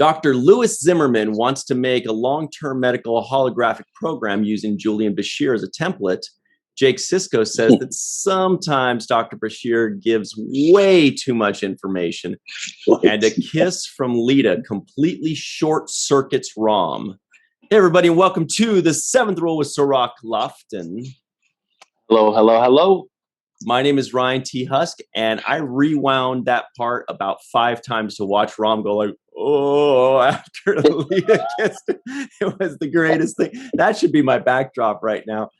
Dr. Louis Zimmerman wants to make a long-term medical holographic program using Julian Bashir as a template. Jake Sisko says that sometimes Dr. Bashir gives way too much information. And a kiss from Leeta completely short circuits Rom. Hey, everybody, and welcome to the Seventh Rule with Cirroc Lofton. Hello, hello, hello. My name is Ryan T. Husk, and I rewound that part about 5 times to watch Rom go like, oh, after Leeta kissed. It was the greatest thing. That should be my backdrop right now.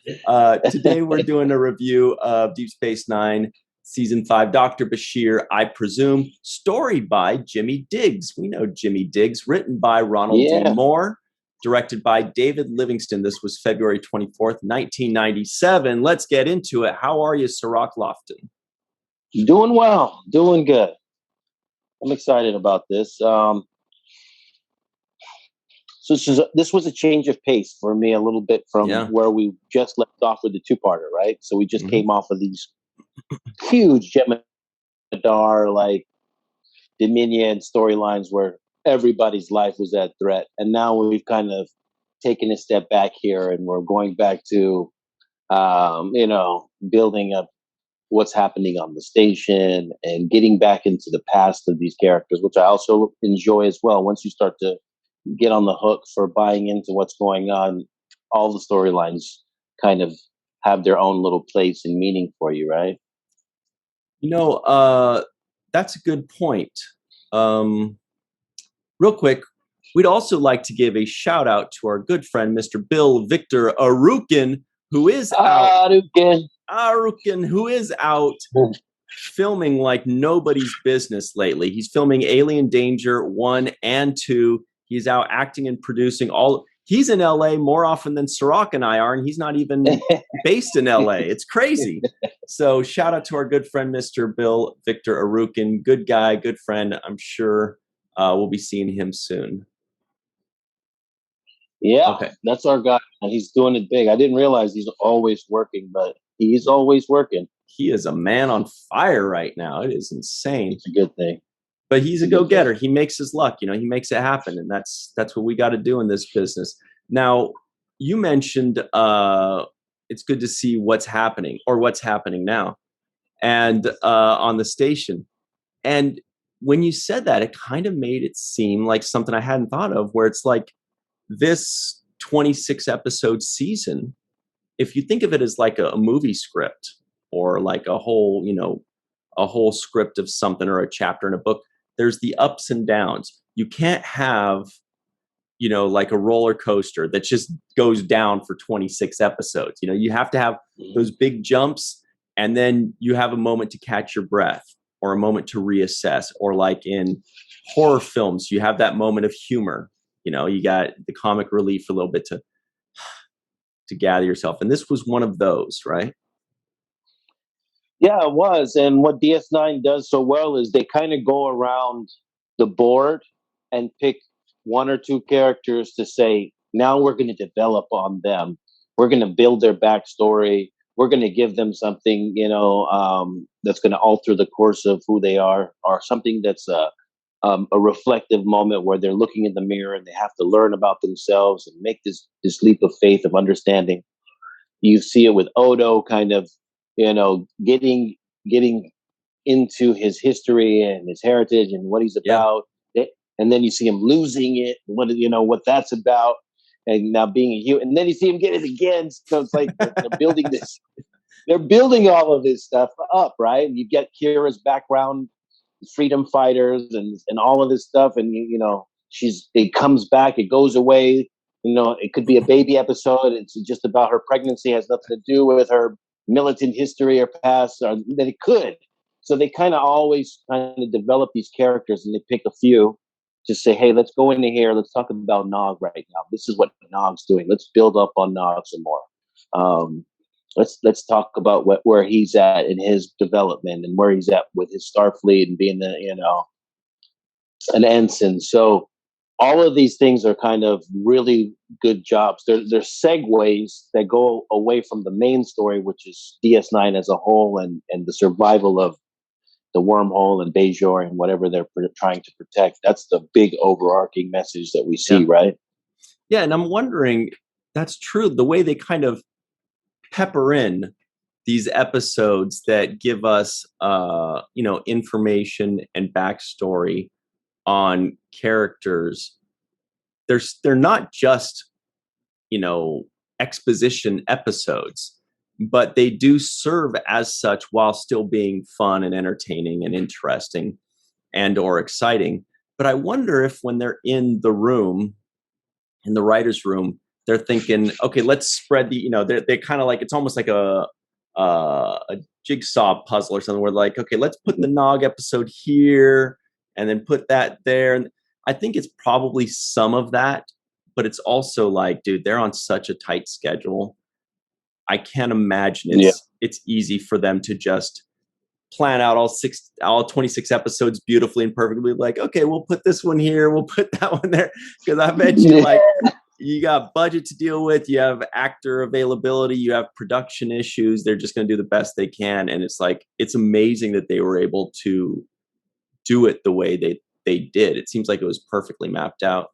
Today we're doing a review of Deep Space Nine, Season 5, Dr. Bashir, I presume, story by Jimmy Diggs. We know Jimmy Diggs, written by Ronald D. Moore, directed by David Livingston. This was February 24th, 1997. Let's get into it. How are you, Cirroc Lofton? Doing well. Doing good. I'm excited about this. So this was a change of pace for me a little bit from where we just left off with the two-parter, right? So we just came off of these huge Jem'Hadar, like, Dominion storylines where everybody's life was at threat. And now we've kind of taken a step back here and we're going back to, building up what's happening on the station and getting back into the past of these characters, which I also enjoy as well. Once you start to get on the hook for buying into what's going on, all the storylines kind of have their own little place and meaning for you, right? That's a good point. Real quick, we'd also like to give a shout out to our good friend, Mr. Bill Victor Arucan, who is Arucan, who is out filming like nobody's business lately. He's filming Alien Danger 1 and 2. He's out acting and producing all. He's in LA more often than Cirroc and I are, and he's not even based in LA. It's crazy. So shout out to our good friend, Mr. Bill Victor Arucan. Good guy, good friend. I'm sure we'll be seeing him soon. Yeah, okay. That's our guy. And he's doing it big. I didn't realize he's always working, but he's always working. He is a man on fire right now. It is insane. It's a good thing. But he's a go-getter. He makes his luck. He makes it happen. And that's what we got to do in this business. Now, you mentioned it's good to see what's happening now and on the station. And when you said that, it kind of made it seem like something I hadn't thought of, where it's like this 26 episode season, if you think of it as like a movie script or like a whole script of something or a chapter in a book, there's the ups and downs. You can't have, like a roller coaster that just goes down for 26 episodes. You have to have those big jumps, and then you have a moment to catch your breath or a moment to reassess, or like in horror films, you have that moment of humor. You got the comic relief a little bit to gather yourself. And this was one of those, right? Yeah, it was. And what DS9 does so well is they kind of go around the board and pick one or two characters to say, now we're going to develop on them. We're going to build their backstory. We're going to give them something, that's going to alter the course of who they are, or something that's a reflective moment where they're looking in the mirror and they have to learn about themselves and make this leap of faith of understanding. You see it with Odo kind of, getting into his history and his heritage and what he's about. Yeah. And then you see him losing it, what that's about, and now being a human. And then you see him get it again. So it's like they're building this. They're building all of this stuff up, right? And you get Kira's background, freedom fighters, and all of this stuff, and it comes back, it goes away. It could be a baby episode. It's just about her pregnancy. It has nothing to do with her militant history or past, or that it could. So they kind of always kind of develop these characters, and they pick a few to say, hey, let's go into here. Let's talk about Nog right now. This is what Nog's doing. Let's build up on Nog some more. Let's talk about where he's at in his development and where he's at with his Starfleet and being an ensign. So all of these things are kind of really good jobs. They're segues that go away from the main story, which is DS9 as a whole and the survival of the wormhole and Bajor and whatever they're trying to protect. That's the big overarching message that we see, right? Yeah, and I'm wondering, that's true. The way they kind of pepper in these episodes that give us, information and backstory on characters. They're not just, exposition episodes, but they do serve as such while still being fun and entertaining and interesting and or exciting. But I wonder if when they're in the room, in the writer's room, they're thinking, okay, let's spread the, they're kind of like, it's almost like a jigsaw puzzle or something where like, okay, let's put the Nog episode here and then put that there. And I think it's probably some of that, but it's also like, dude, they're on such a tight schedule. I can't imagine it's easy for them to just plan out all 26 episodes beautifully and perfectly. Like, okay, we'll put this one here, we'll put that one there. Because I bet you, like, you got budget to deal with, you have actor availability, you have production issues. They're just going to do the best they can, and it's like it's amazing that they were able to do it the way they did. It seems like it was perfectly mapped out.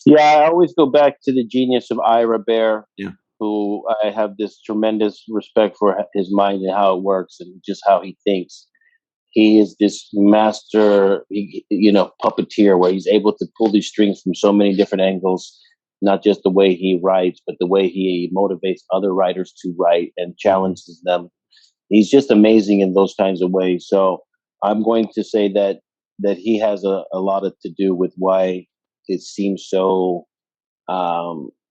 Yeah, I always go back to the genius of Ira Behr. Yeah. Who I have this tremendous respect for his mind and how it works and just how he thinks. He is this master, puppeteer where he's able to pull these strings from so many different angles, not just the way he writes, but the way he motivates other writers to write and challenges them. He's just amazing in those kinds of ways. So I'm going to say that he has a lot to do with why it seems so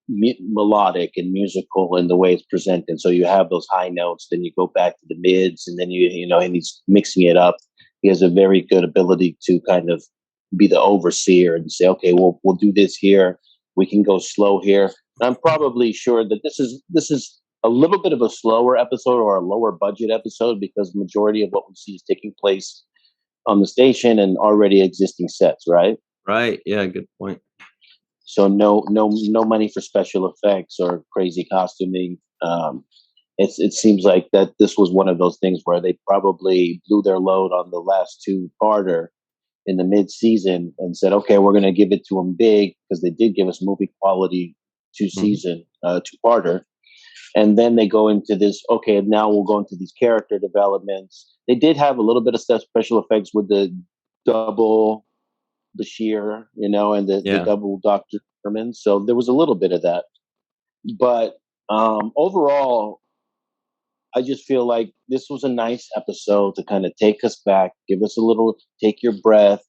melodic and musical in the way it's presented. So you have those high notes, then you go back to the mids, and then and he's mixing it up. He has a very good ability to kind of be the overseer and say, okay, we'll do this here. We can go slow here. And I'm probably sure that this is a little bit of a slower episode or a lower budget episode because the majority of what we see is taking place on the station and already existing sets, right? Right. Yeah. Good point. So no money for special effects or crazy costuming. It seems like that this was one of those things where they probably blew their load on the last two-parter in the mid-season and said, okay, we're going to give it to them big because they did give us movie quality two-parter. And then they go into this, okay, now we'll go into these character developments. They did have a little bit of special effects with the double Bashir, and the double Dr. Herman. So there was a little bit of that. But overall, I just feel like this was a nice episode to kind of take us back, give us a little, take your breath,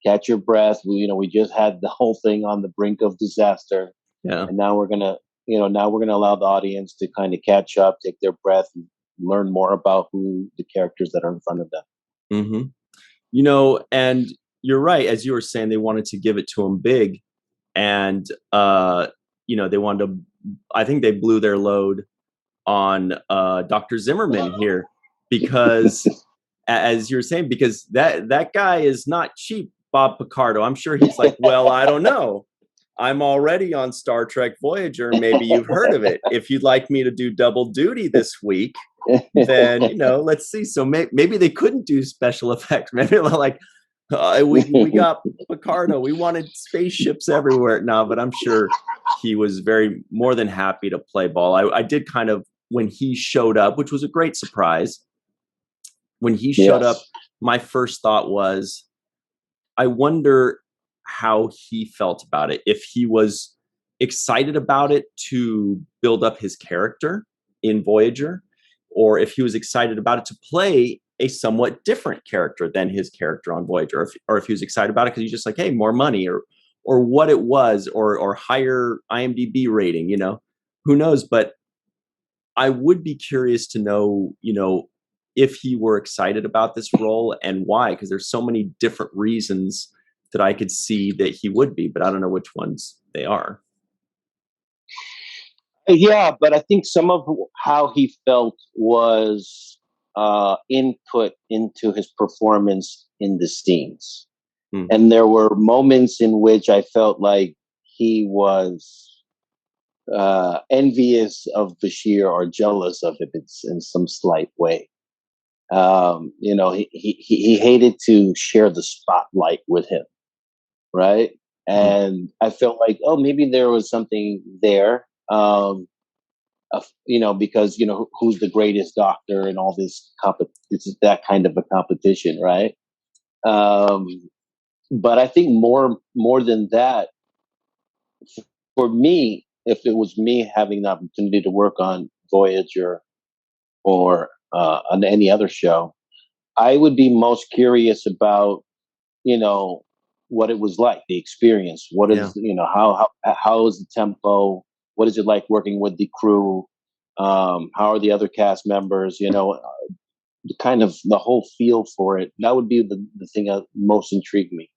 catch your breath. We just had the whole thing on the brink of disaster. Yeah. And now we're going to, allow the audience to kind of catch up, take their breath, and learn more about who the characters that are in front of them. Mm-hmm. And you're right. As you were saying, they wanted to give it to him big. And, they wanted to, I think they blew their load on Dr. Zimmerman here because, as you're saying, because that guy is not cheap, Bob Picardo. I'm sure he's like, well, I don't know. I'm already on Star Trek Voyager. Maybe you've heard of it. If you'd like me to do double duty this week, then, let's see. So maybe they couldn't do special effects. Maybe they're like, we got Picardo. We wanted spaceships everywhere. No, but I'm sure he was more than happy to play ball. I did kind of, when he showed up, which was a great surprise, when he showed up, my first thought was, I wonder how he felt about it. If he was excited about it to build up his character in Voyager, or if he was excited about it to play a somewhat different character than his character on Voyager, or if he was excited about it because he's just like, hey, more money, or what it was, or higher IMDb rating, who knows? But I would be curious to know, if he were excited about this role and why, because there's so many different reasons that I could see that he would be, but I don't know which ones they are. Yeah, but I think some of how he felt was input into his performance in the scenes. And there were moments in which I felt like he was envious of Bashir or jealous of him in some slight way. He hated to share the spotlight with him, right? And I felt like, oh, maybe there was something there, because who's the greatest doctor and all this it's that kind of a competition, right? Um, but I think more than that, for me, if it was me having the opportunity to work on Voyager or on any other show, I would be most curious about, what it was like, the experience. What is, how is the tempo? What is it like working with the crew? How are the other cast members? Kind of the whole feel for it. That would be the thing that most intrigued me.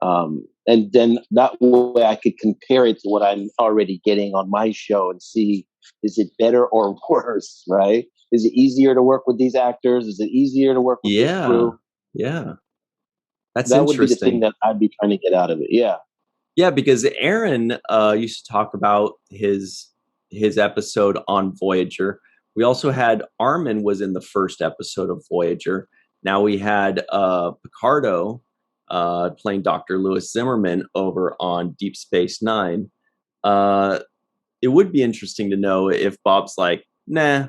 And then that way I could compare it to what I'm already getting on my show and see, is it better or worse, right? Is it easier to work with these actors? Is it easier to work with this crew? Yeah. That's that would be the thing interesting. that I'd be trying to get out of it. Yeah. Yeah, because Aaron used to talk about his episode on Voyager. We also had Armin was in the first episode of Voyager. Now we had Picardo playing Dr. Lewis Zimmerman over on Deep Space Nine. It would be interesting to know if Bob's like, nah,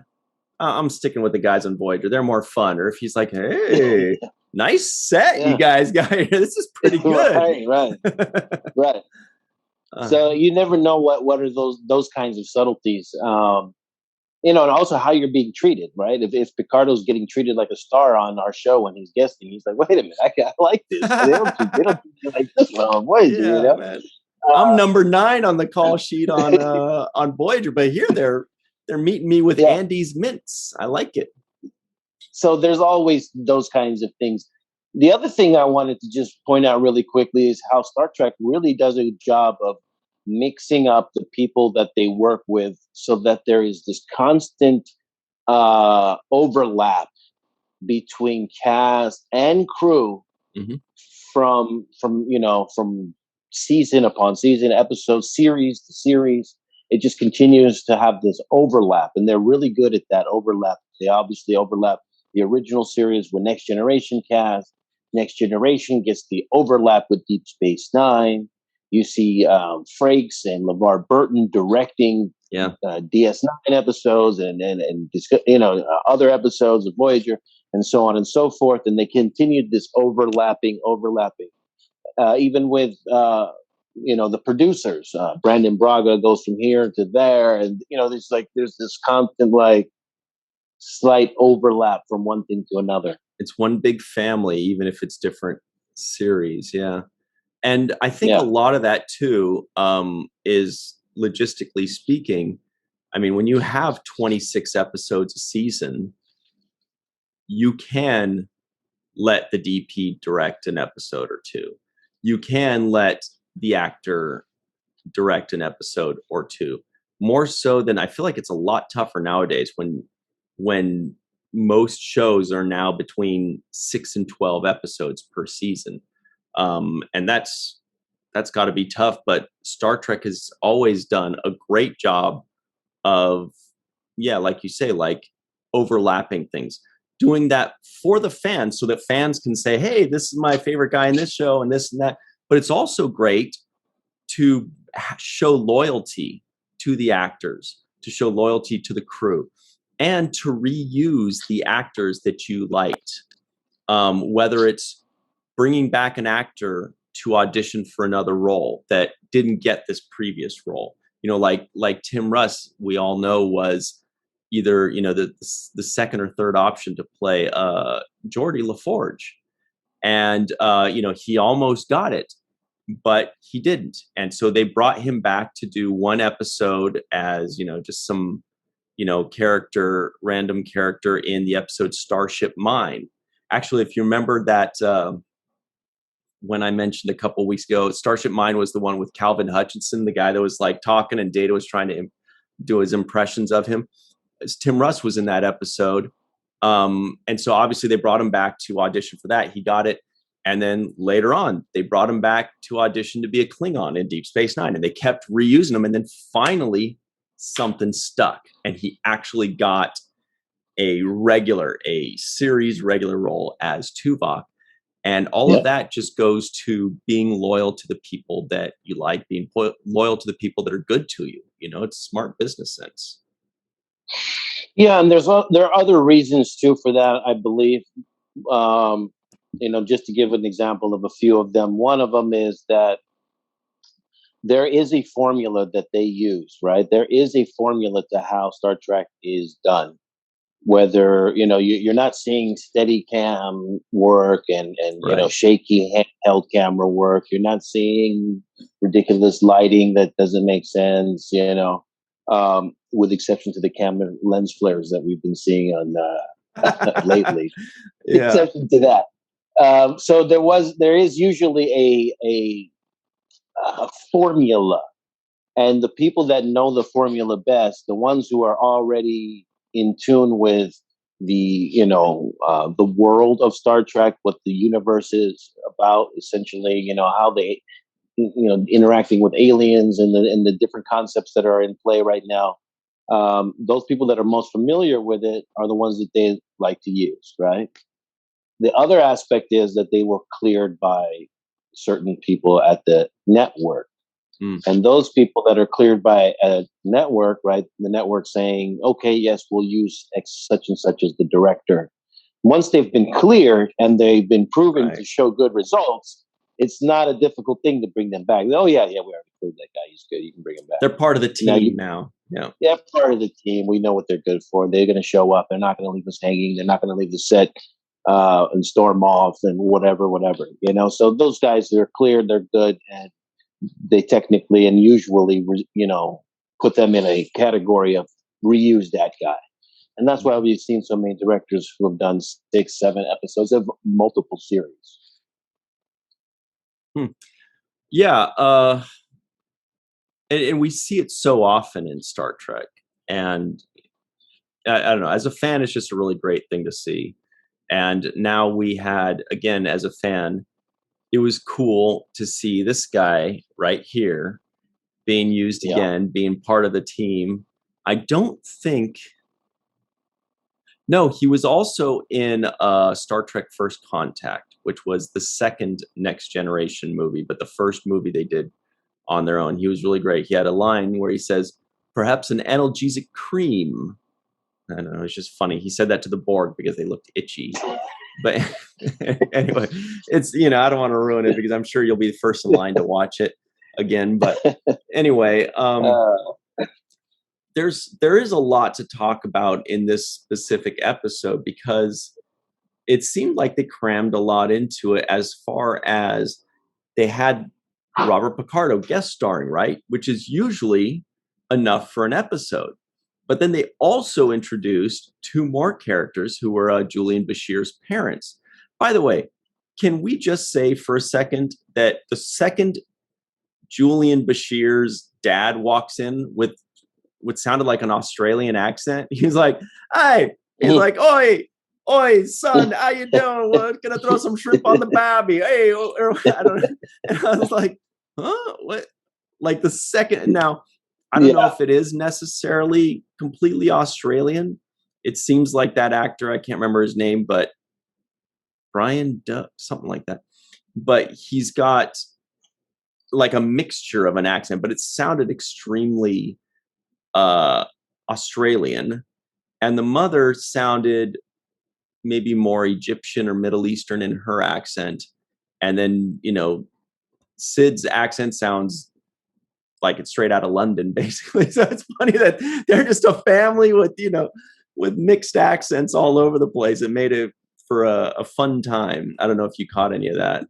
I'm sticking with the guys on Voyager. They're more fun. Or if he's like, hey, nice set you guys got here. This is pretty good. Right. So you never know what are those kinds of subtleties. And also how you're being treated, right? If Picardo's getting treated like a star on our show when he's guesting, he's like, wait a minute, I like this. They don't treat you like this one on Voyager, Man. I'm number 9 on the call sheet on Voyager, but here they're meeting me with Andy's mints. I like it. So there's always those kinds of things. The other thing I wanted to just point out really quickly is how Star Trek really does a job of mixing up the people that they work with so that there is this constant overlap between cast and crew from season upon season, episode, series to series. It just continues to have this overlap, and they're really good at that overlap. They obviously overlap the original series with Next Generation cast. Next Generation gets the overlap with Deep Space Nine. You see Frakes and LeVar Burton directing DS9 episodes and other episodes of Voyager and so on and so forth. And they continued this overlapping. Even with the producers, Brandon Braga goes from here to there, and there's this constant slight overlap from one thing to another. It's one big family, even if it's different series. Yeah. And I think a lot of that too is logistically speaking. I mean, when you have 26 episodes a season, you can let the DP direct an episode or two. You can let the actor direct an episode or two. More so than, I feel like it's a lot tougher nowadays when most shows are now between 6 and 12 episodes per season. And that's got to be tough, but Star Trek has always done a great job of, like you say, overlapping things, doing that for the fans so that fans can say, hey, this is my favorite guy in this show and this and that. But it's also great to show loyalty to the actors, to show loyalty to the crew, and to reuse the actors that you liked, whether it's bringing back an actor to audition for another role that didn't get this previous role. Like Tim Russ, we all know was either, the second or third option to play Geordi LaForge. And, he almost got it, but he didn't. And so they brought him back to do one episode as, just some, random character in the episode Starship Mine. Actually, if you remember that, when I mentioned a couple of weeks ago, Starship Mine was the one with Calvin Hutchinson, the guy that was talking and Data was trying to do his impressions of him. Tim Russ was in that episode. And so obviously they brought him back to audition for that. He got it. And then later on, they brought him back to audition to be a Klingon in Deep Space Nine. And they kept reusing him. And then finally something stuck. And he actually got a series regular role as Tuvok. And all of that just goes to being loyal to the people that you like, being loyal to the people that are good to you. You know, it's smart business sense. Yeah, and there are other reasons too for that, I believe. You know, just to give an example of a few of them. One of them is that there is a formula that they use, right? There is a formula to how Star Trek is done. Whether, you know, you're not seeing steady cam work and you know, shaky handheld camera work. You're not seeing ridiculous lighting that doesn't make sense, you know, with exception to the camera lens flares that we've been seeing on lately. Exception to that. So there is usually a formula, and the people that know the formula best, the ones who are already in tune with the, you know, the world of Star Trek, what the universe is about, essentially, you know, how they, you know, interacting with aliens and the different concepts that are in play right now. Those people that are most familiar with it are the ones that they like to use, right? The other aspect is that they were cleared by certain people at the network. And those people that are cleared by a network, right? The network saying, okay, yes, we'll use X such and such as the director. Once they've been cleared and they've been proven to show good results, it's not a difficult thing to bring them back. Oh, yeah, we already cleared that guy. He's good. You can bring him back. They're part of the team now. Yeah. They're part of the team. We know what they're good for. They're going to show up. They're not going to leave us hanging. They're not going to leave the set and storm off and whatever, you know. So those guys, they're cleared. They're good. And they technically and usually, you know, put them in a category of reuse that guy. And that's why we've seen so many directors who have done 6, 7 episodes of multiple series. Yeah. And we see it so often in Star Trek. And I don't know, as a fan, it's just a really great thing to see. And now we had, again, as a fan, it was cool to see this guy right here being used again, being part of the team. I don't think... No, he was also in Star Trek First Contact, which was the second Next Generation movie, but the first movie they did on their own. He was really great. He had a line where he says, perhaps an analgesic cream. I don't know, it's just funny. He said that to the Borg because they looked itchy. But anyway, it's, you know, I don't want to ruin it because I'm sure you'll be the first in line to watch it again. But anyway, there is a lot to talk about in this specific episode because it seemed like they crammed a lot into it as far as they had Robert Picardo guest starring, right? Which is usually enough for an episode. But then they also introduced 2 more characters who were Julian Bashir's parents. By the way, can we just say for a second that the second Julian Bashir's dad walks in with what sounded like an Australian accent, he's like, "Hey," he's like, "Oi, son, how you doing? We're gonna throw some shrimp on the barbie. Hey," or I don't know. And I was like, "Huh? What?" Like the second now. I don't know if it is necessarily completely Australian. It seems like that actor, I can't remember his name, but Brian Duck, something like that. But he's got like a mixture of an accent, but it sounded extremely Australian. And the mother sounded maybe more Egyptian or Middle Eastern in her accent. And then, you know, Sid's accent sounds like it's straight out of London, basically. So it's funny that they're just a family with, you know, with mixed accents all over the place. It made it for a fun time. I don't know if you caught any of that.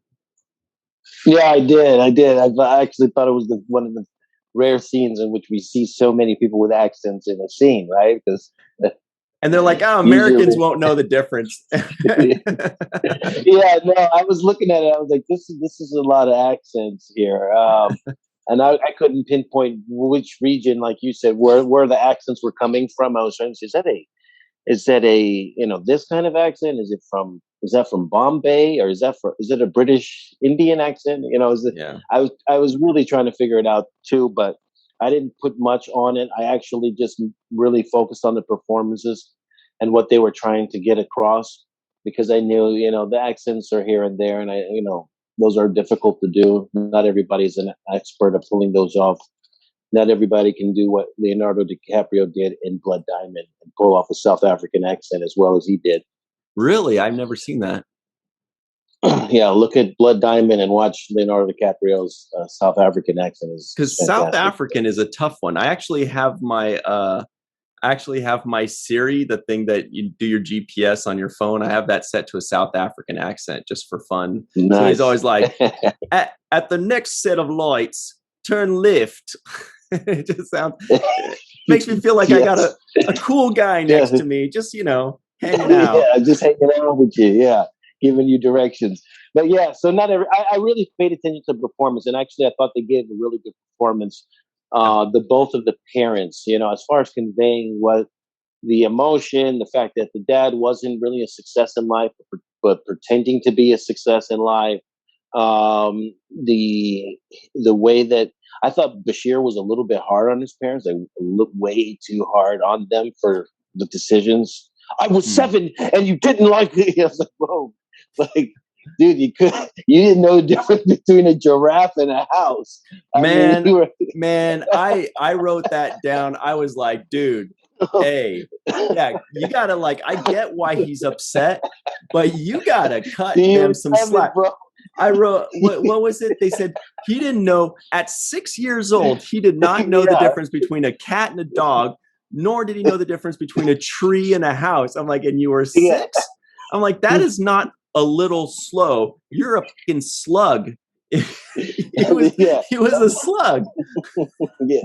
Yeah, I did. I actually thought it was one of the rare scenes in which we see so many people with accents in a scene, right? Because and they're like, "Oh, Americans won't know the difference." Yeah, no, I was looking at it. I was like, "This is a lot of accents here." And I couldn't pinpoint which region, like you said, where the accents were coming from. I was trying to say, is that a you know, this kind of accent? Is that from Bombay, or is it a British Indian accent? You know, I was really trying to figure it out too, but I didn't put much on it. I actually just really focused on the performances. and what they were trying to get across, because I knew, the accents are here and there, and those are difficult to do. Not everybody's an expert at pulling those off. Not everybody can do what Leonardo DiCaprio did in Blood Diamond and pull off a South African accent as well as he did. Really? I've never seen that. Yeah, look at Blood Diamond and watch Leonardo DiCaprio's South African accent. Because South African is a tough one. I actually have my Siri, the thing that you do your GPS on your phone. I have that set to a South African accent just for fun. Nice. So he's always like, at the next set of lights, turn left. It just makes me feel like I got a cool guy next to me, just hanging out. Yeah, just hanging out with you. Yeah, giving you directions. But yeah, so not every. I really paid attention to performance, and actually, I thought they gave a really good performance. Both of the parents, as far as conveying what the emotion, the fact that the dad wasn't really a success in life, but pretending to be a success in life. The way that I thought Bashir was a little bit hard on his parents, like way too hard on them for the decisions. I was 7 and you didn't like me. I was like, whoa, like, dude, you didn't know the difference between a giraffe and a house. Man, I wrote that down. I was like, dude, hey, yeah, you gotta I get why he's upset, but you gotta cut them some slack. Bro. I wrote, what was it? They said he didn't know at 6 years old, he did not know the difference between a cat and a dog, nor did he know the difference between a tree and a house. I'm like, and you were 6? I'm like, that is not a little slow. You're a fucking slug. he was a slug. Yeah,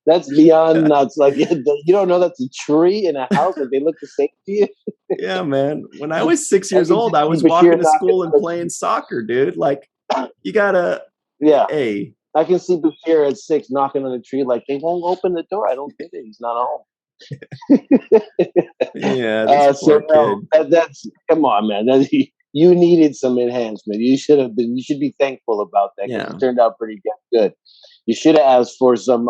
that's beyond nuts. Like, you don't know that's a tree in a house, like they look the same to you. Yeah, man. When I was 6 years old, I was walking to school and playing soccer, dude. Like, you gotta. Yeah. Hey, I can see Bashir at 6 knocking on the tree, like they won't open the door. I don't get it. He's not home. Yeah, this poor kid. That's come on, man. You needed some enhancement. You should be thankful about that, because it turned out pretty good. You should have asked for some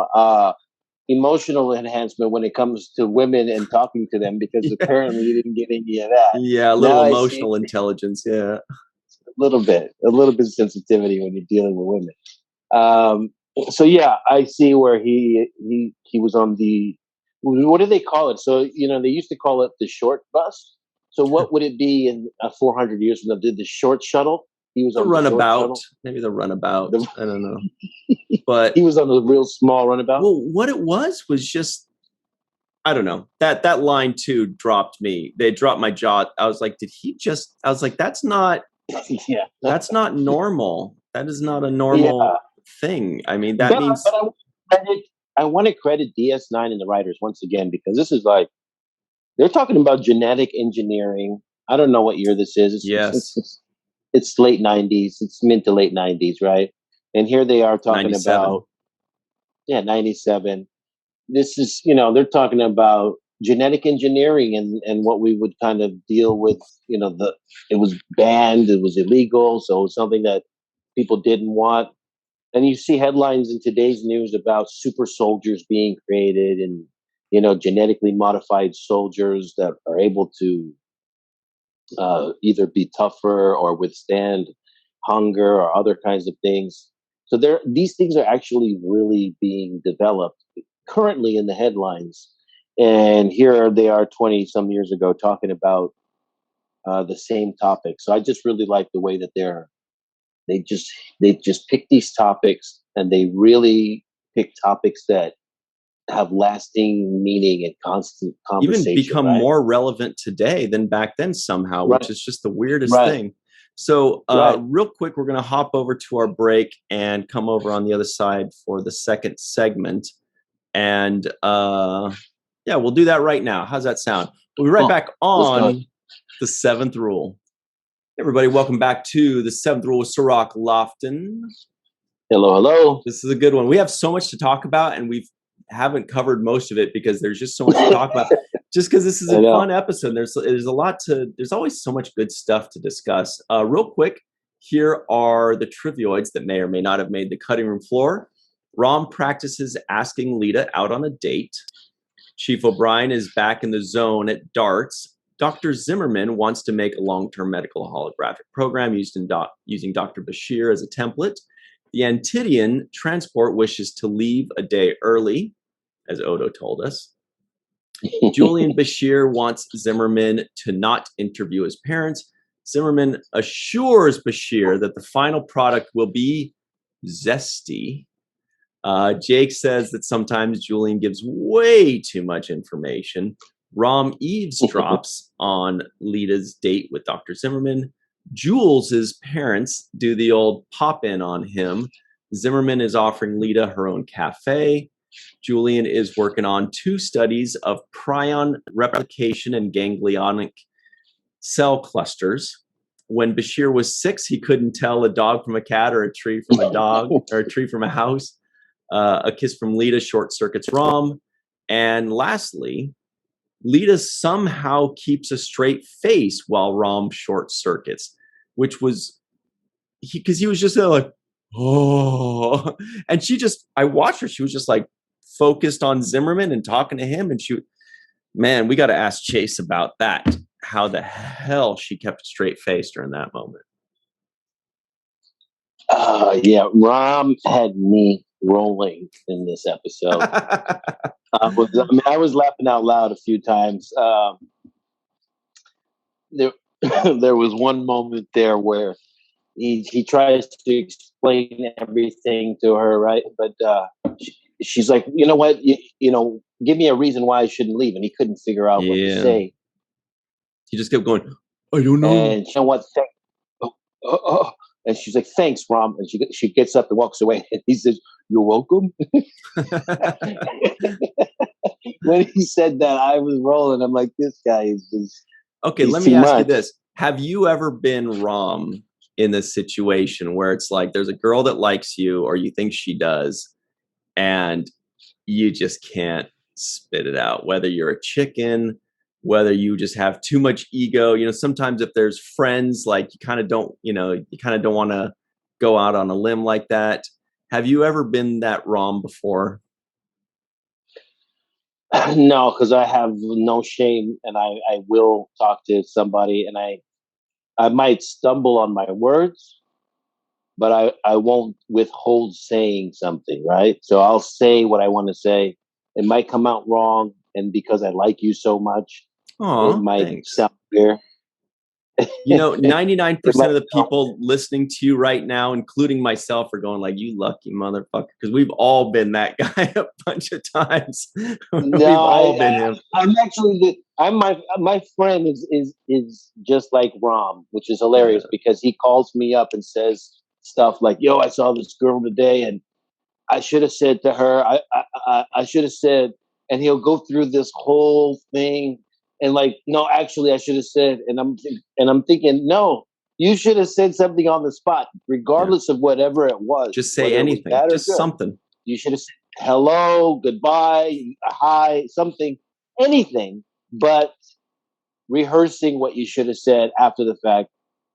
emotional enhancement when it comes to women and talking to them, because apparently you didn't get any of that. Yeah, a little emotional intelligence. Yeah, a little bit of sensitivity when you're dealing with women. So yeah, I see where he was on the, what do they call it? So they used to call it the short bus. So what would it be in 400 years from now? Did the short shuttle? He was on the runabout. Maybe the runabout. I don't know. But he was on a real small runabout. Well, what it was just, I don't know. That line too dropped me. They dropped my jaw. I was like, I was like, that's not that's not normal. That is not a normal thing. I mean, that means. But I want to credit DS9 and the writers once again, because this is like, they're talking about genetic engineering. I don't know what year this is. It's late 90s. It's mid to late 90s, right? And here they are talking 97. about, 97. This is, they're talking about genetic engineering and what we would kind of deal with, it was banned, it was illegal. So it was something that people didn't want. And you see headlines in today's news about super soldiers being created and, genetically modified soldiers that are able to either be tougher or withstand hunger or other kinds of things. So these things are actually really being developed currently in the headlines. And here they are 20 some years ago talking about the same topic. So I just really like the way that they just pick these topics, and they really pick topics that have lasting meaning and constant conversation. Even become more relevant today than back then somehow, which is just the weirdest thing. So real quick, we're going to hop over to our break and come over on the other side for the second segment. And we'll do that right now. How's that sound? We'll be right back on The Seventh Rule. Hey everybody, welcome back to The Seventh Rule with Cirroc Lofton. Hello. This is a good one. We have so much to talk about, and we haven't covered most of it because there's just so much to talk about. Just because this is a fun episode, there's always so much good stuff to discuss. Real quick, here are the trivioids that may or may not have made the cutting room floor. Rom practices asking Leeta out on a date. Chief O'Brien is back in the zone at darts. Dr. Zimmerman wants to make a long-term medical holographic program using Dr. Bashir as a template. The Antidian transport wishes to leave a day early, as Odo told us. Julian Bashir wants Zimmerman to not interview his parents. Zimmerman assures Bashir that the final product will be zesty. Jake says that sometimes Julian gives way too much information. Rom eavesdrops on Leeta's date with Dr. Zimmerman. Jules' parents do the old pop-in on him. Zimmerman is offering Leeta her own cafe. Julian is working on 2 studies of prion replication and ganglionic cell clusters. When Bashir was 6, he couldn't tell a dog from a cat or a tree from a dog or a tree from a house. A kiss from Leeta short circuits Rom. And lastly, Leeta somehow keeps a straight face while Rom short circuits, which was because he was just like, oh, and I watched her. She was just like focused on Zimmerman and talking to him. And man, we got to ask Chase about that. How the hell she kept a straight face during that moment. Yeah, Rom had me rolling in this episode. I was laughing out loud a few times. There was one moment there where he tries to explain everything to her, right? But she's like, you know what? Give me a reason why I shouldn't leave. And he couldn't figure out what to say. He just kept going, I don't know. And you know what? And she's like, thanks, Rom. And she gets up and walks away. And he says, you're welcome. When he said that, I was rolling. I'm like, this guy is just... Okay, let me ask you this. Have you ever been Rom in this situation where it's like there's a girl that likes you or you think she does, and you just can't spit it out, whether you're a chicken, whether you just have too much ego? Sometimes if there's friends, like you kind of don't want to go out on a limb like that. Have you ever been that Rom before? No, because I have no shame, and I will talk to somebody, and I might stumble on my words, but I won't withhold saying something, right? So I'll say what I want to say. It might come out wrong, and because I like you so much, it might sound weird. 99% of the people listening to you right now, including myself, are going like, you lucky motherfucker, because we've all been that guy a bunch of times. We've all been him. My friend is just like Rom, which is hilarious because he calls me up and says stuff like, yo, I saw this girl today and I should have said to her, I should have said, and he'll go through this whole thing. And like, no, actually, I should have said, and I'm thinking, no, you should have said something on the spot, regardless of whatever it was. Just say anything, just something. You should have said hello, goodbye, hi, something, anything, but rehearsing what you should have said after the fact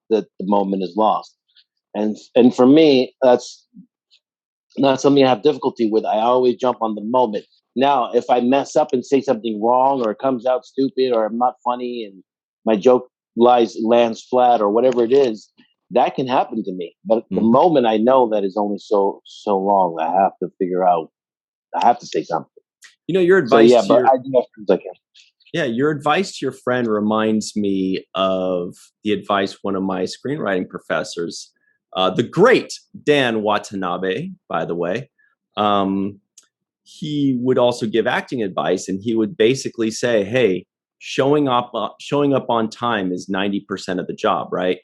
that the moment is lost. And for me, that's not something I have difficulty with. I always jump on the moment. Now, if I mess up and say something wrong or it comes out stupid or I'm not funny and my joke lands flat or whatever it is, that can happen to me. But the moment I know that is only so long, I have to figure out, I have to say something. Your advice I do have friends like him. Yeah, your advice to your friend reminds me of the advice one of my screenwriting professors, the great Dan Watanabe, by the way, he would also give acting advice, and he would basically say, hey, showing up on time is 90% of the job, right?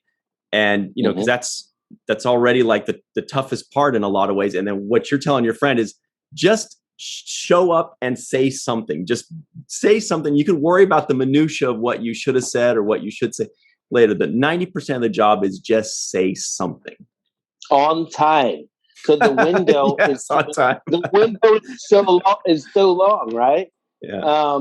And because that's already like the toughest part in a lot of ways. And then what you're telling your friend is just show up and say something. Just say something. You can worry about the minutia of what you should have said or what you should say later. The 90% of the job is just say something on time. So the window is on time. The window is so long, right? Yeah.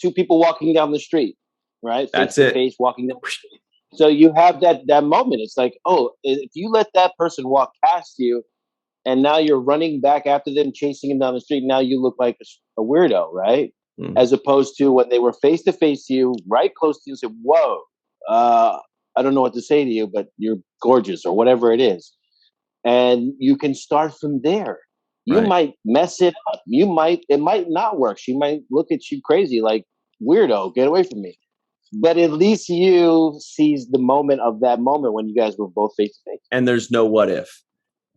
2 people walking down the street, right? That's face it. To face walking down the street. So you have that moment. It's like, oh, if you let that person walk past you, and now you're running back after them, chasing them down the street. Now you look like a weirdo, right? as opposed to when they were face to face to you, right close to you, and said, "Whoa, I don't know what to say to you, but you're gorgeous," or whatever it is, and you can start from there. You might mess it up. It might not work. She might look at you crazy, like, weirdo, get away from me. But at least you seize the moment of that moment when you guys were both face to face. And there's no what if.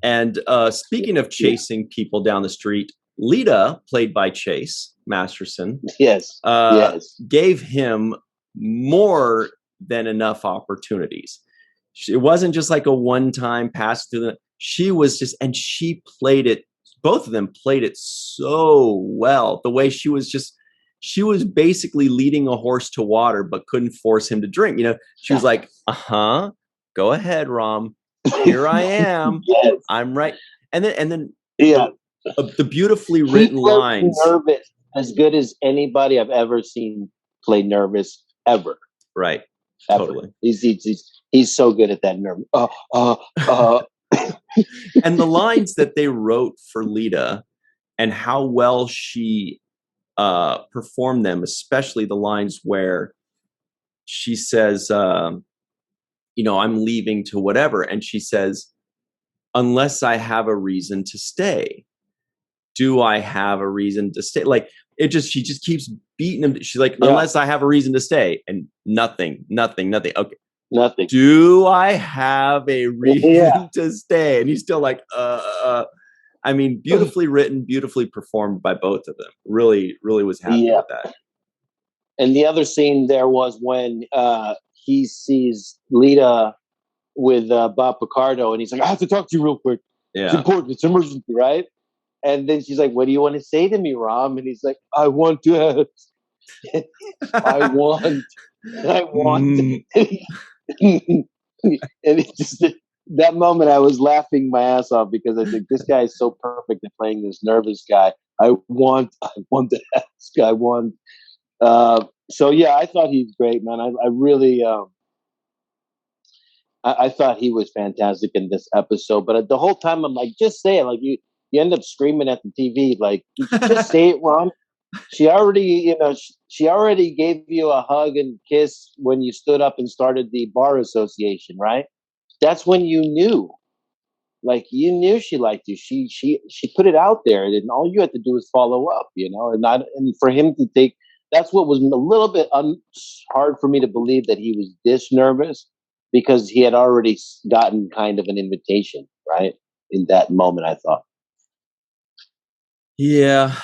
And speaking of chasing people down the street, Leeta, played by Chase Masterson, yes, gave him more than enough opportunities. It wasn't just like a one-time pass through the. She was just, and she played it. Both of them played it so well. The way she was basically leading a horse to water, but couldn't force him to drink. You know, she was like, go ahead, Rom. Here I am. Yes. I'm right. And then yeah, the beautifully written lines. Nervous, as good as anybody I've ever seen play nervous ever. Right. Ever. Totally. He's so good at that nerve. And the lines that they wrote for Leeta and how well she performed them, especially the lines where she says, you know, I'm leaving to whatever. And she says, unless I have a reason to stay. Do I have a reason to stay? Like, she just keeps beating him. She's like, unless I have a reason to stay. And nothing. Okay. Nothing. Do I have a reason to stay? And he's still like, I mean, beautifully written, beautifully performed by both of them. Really, really was happy with that. And the other scene there was when he sees Leeta with Bob Picardo, and he's like, I have to talk to you real quick. Yeah. It's important. It's emergency, right? And then she's like, what do you want to say to me, Rom? And he's like, I want to. I want. And it just, that moment I was laughing my ass off because I think this guy is so perfect at playing this nervous guy. I want to ask. I want. So yeah, I thought he's great, man. I really, I thought he was fantastic in this episode. But the whole time I'm like, just say it. Like you end up screaming at the TV, like, just say it, Ron. She already, she already gave you a hug and kiss when you stood up and started the bar association, right? That's when you knew. Like, you knew she liked you. She put it out there, and all you had to do was follow up, and for him to take. That's what was a little bit hard for me to believe, that he was this nervous, because he had already gotten kind of an invitation, right? In that moment, I thought. Yeah.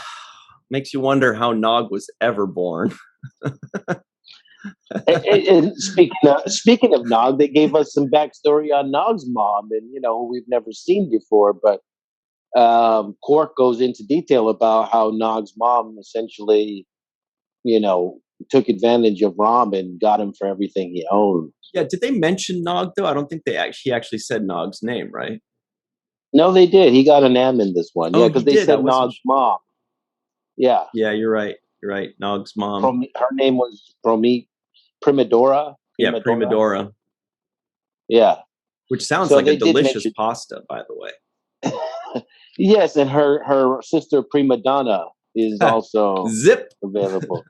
Makes you wonder how Nog was ever born. and speaking of Nog, they gave us some backstory on Nog's mom, and who we've never seen before. But Quark goes into detail about how Nog's mom essentially, took advantage of Rom and got him for everything he owned. Yeah, did they mention Nog though? I don't think he actually said Nog's name, right? No, they did. He got an M in this one. Yeah, because they said Nog's mom. Yeah. Yeah, you're right. You're right. Nog's mom. Her name was Primidora. Yeah, Primidora. Yeah. Which sounds like a delicious pasta, by the way. Yes, and her sister Prima Donna is also Zip available.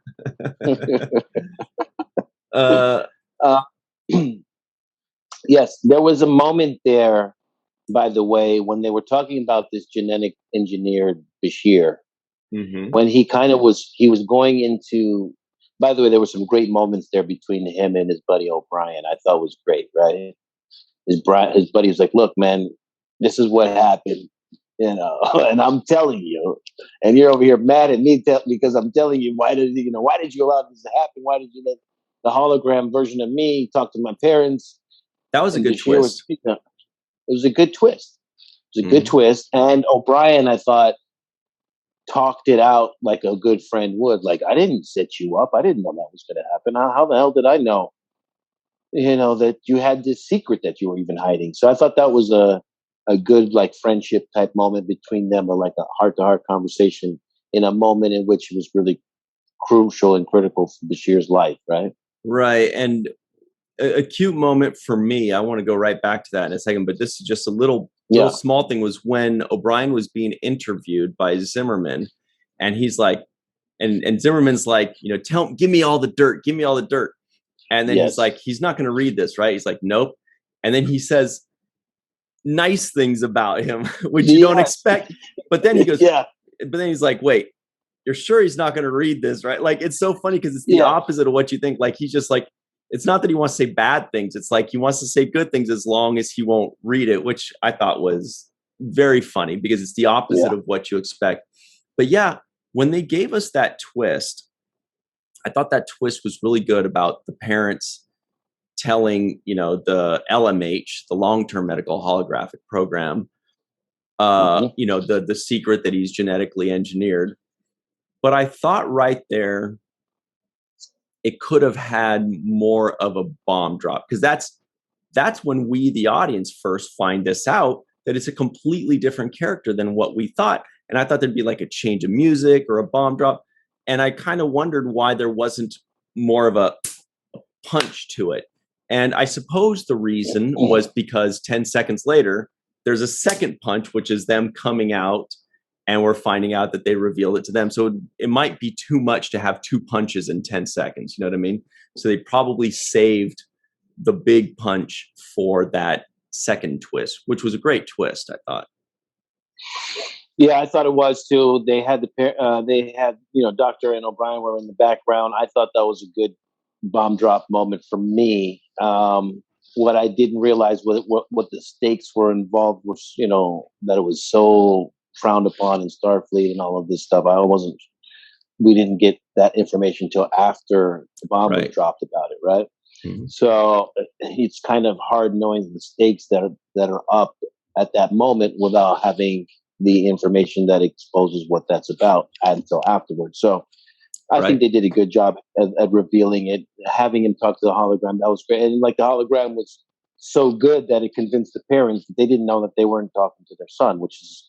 Yes, there was a moment there, by the way, when they were talking about this genetic engineered Bashir. Mm-hmm. When he was going into, by the way, there were some great moments there between him and his buddy O'Brien. I thought was great, right? His buddy was like, look, man, this is what happened, and I'm telling you, and you're over here mad at me because I'm telling you, why did you allow this to happen? Why did you let the hologram version of me talk to my parents? That was a good twist. It was a good twist. It was a good twist. And O'Brien, I thought, talked it out like a good friend would. Like, I didn't set you up. I didn't know that was going to happen. How the hell did I know, that you had this secret that you were even hiding? So I thought that was a good, like, friendship type moment between them, or like a heart-to-heart conversation in a moment in which it was really crucial and critical for Bashir's life, right? Right. And a cute moment for me, I want to go right back to that in a second, but this is just a little small thing, was when O'Brien was being interviewed by Zimmerman, and he's like, And Zimmerman's like, give me all the dirt, give me all the dirt. And then Yes. he's like, he's not going to read this, right? He's like, nope. And then he says nice things about him, which you don't expect. But then he goes, yeah. But then he's like, wait, you're sure he's not going to read this, right? Like, it's so funny because it's the opposite of what you think. Like, he's just like, it's not that he wants to say bad things. It's like he wants to say good things as long as he won't read it, which I thought was very funny because it's the opposite of what you expect. But yeah, when they gave us that twist, I thought that twist was really good about the parents telling, the LMH, the long-term medical holographic program, the secret that he's genetically engineered. But I thought right there, it could have had more of a bomb drop, because that's when we, the audience, first find this out, that it's a completely different character than what we thought. And I thought there'd be like a change of music or a bomb drop. And I kind of wondered why there wasn't more of a punch to it. And I suppose the reason was because 10 seconds later, there's a second punch, which is them coming out, and we're finding out that they revealed it to them. So it might be too much to have two punches in 10 seconds. You know what I mean? So they probably saved the big punch for that second twist, which was a great twist, I thought. Yeah, I thought it was too. They had Doctor and O'Brien were in the background. I thought that was a good bomb drop moment for me. What I didn't realize what the stakes were involved was, that it was so frowned upon in Starfleet and all of this stuff. We didn't get that information till after the bomb was dropped about it, right? Mm-hmm. So it's kind of hard knowing the stakes that are up at that moment without having the information that exposes what that's about until afterwards. So I think they did a good job at revealing it, having him talk to the hologram. That was great. And like, the hologram was so good that it convinced the parents that they didn't know that they weren't talking to their son, which is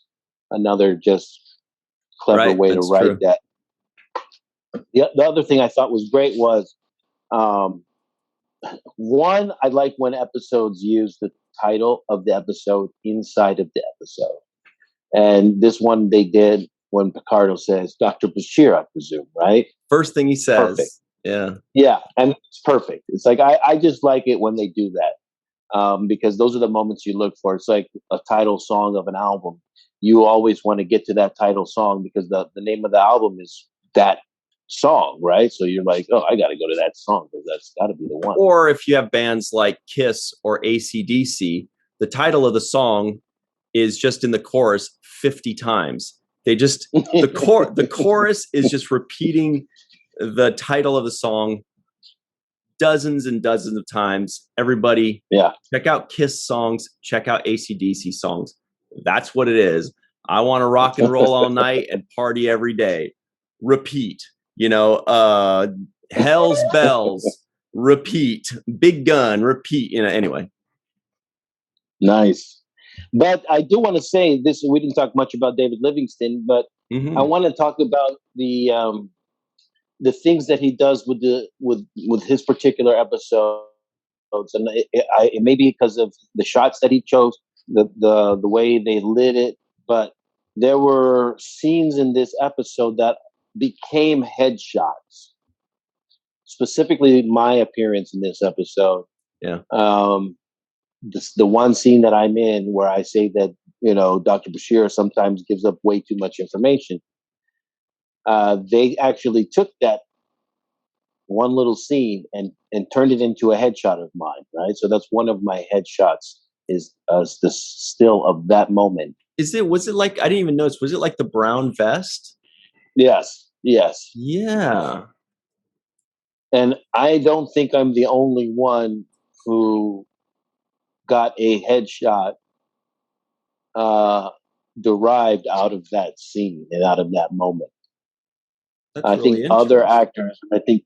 another just clever way to write that. The other thing I thought was great was, one, I like when episodes use the title of the episode inside of the episode. And this one they did when Picardo says, Dr. Bashir, I presume, right? First thing he says. Perfect. Yeah. Yeah, and it's perfect. It's like, I just like it when they do that, because those are the moments you look for. It's like a title song of an album. You always want to get to that title song because the name of the album is that song, right? So you're like, oh, I got to go to that song because that's got to be the one. Or if you have bands like Kiss or AC/DC, the title of the song is just in the chorus 50 times. They just, the chorus is just repeating the title of the song dozens and dozens of times. Everybody, check out Kiss songs, check out AC/DC songs. That's what it is. I want to rock and roll all night and party every day. Repeat. Hell's Bells, repeat. Big Gun, repeat. Anyway. Nice. But I do want to say this. We didn't talk much about David Livingston, but I want to talk about the things that he does with his particular episodes, and it may be because of the shots that he chose, the way they lit it, but there were scenes in this episode that became headshots. Specifically, my appearance in this episode. Yeah. The one scene that I'm in where I say that, Dr. Bashir sometimes gives up way too much information. They actually took that one little scene and turned it into a headshot of mine, right? So that's one of my headshots, is the still of that moment. Was it like, I didn't even notice, was it like the brown vest? Yes. Yeah. And I don't think I'm the only one who got a headshot derived out of that scene and out of that moment. That's I really think other actors, I think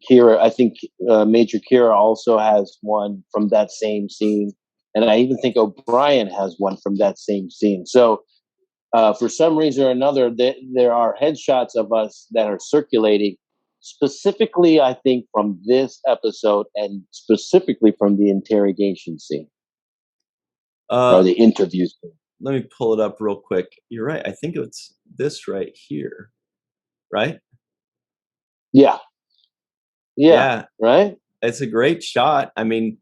Major Kira also has one from that same scene. And I even think O'Brien has one from that same scene. So for some reason or another, there are headshots of us that are circulating, specifically, I think, from this episode and specifically from the interrogation scene. Or the interview scene. Let me pull it up real quick. You're right. I think it's this right here, right? Yeah. Yeah. Yeah, Right. it's a great shot. I mean,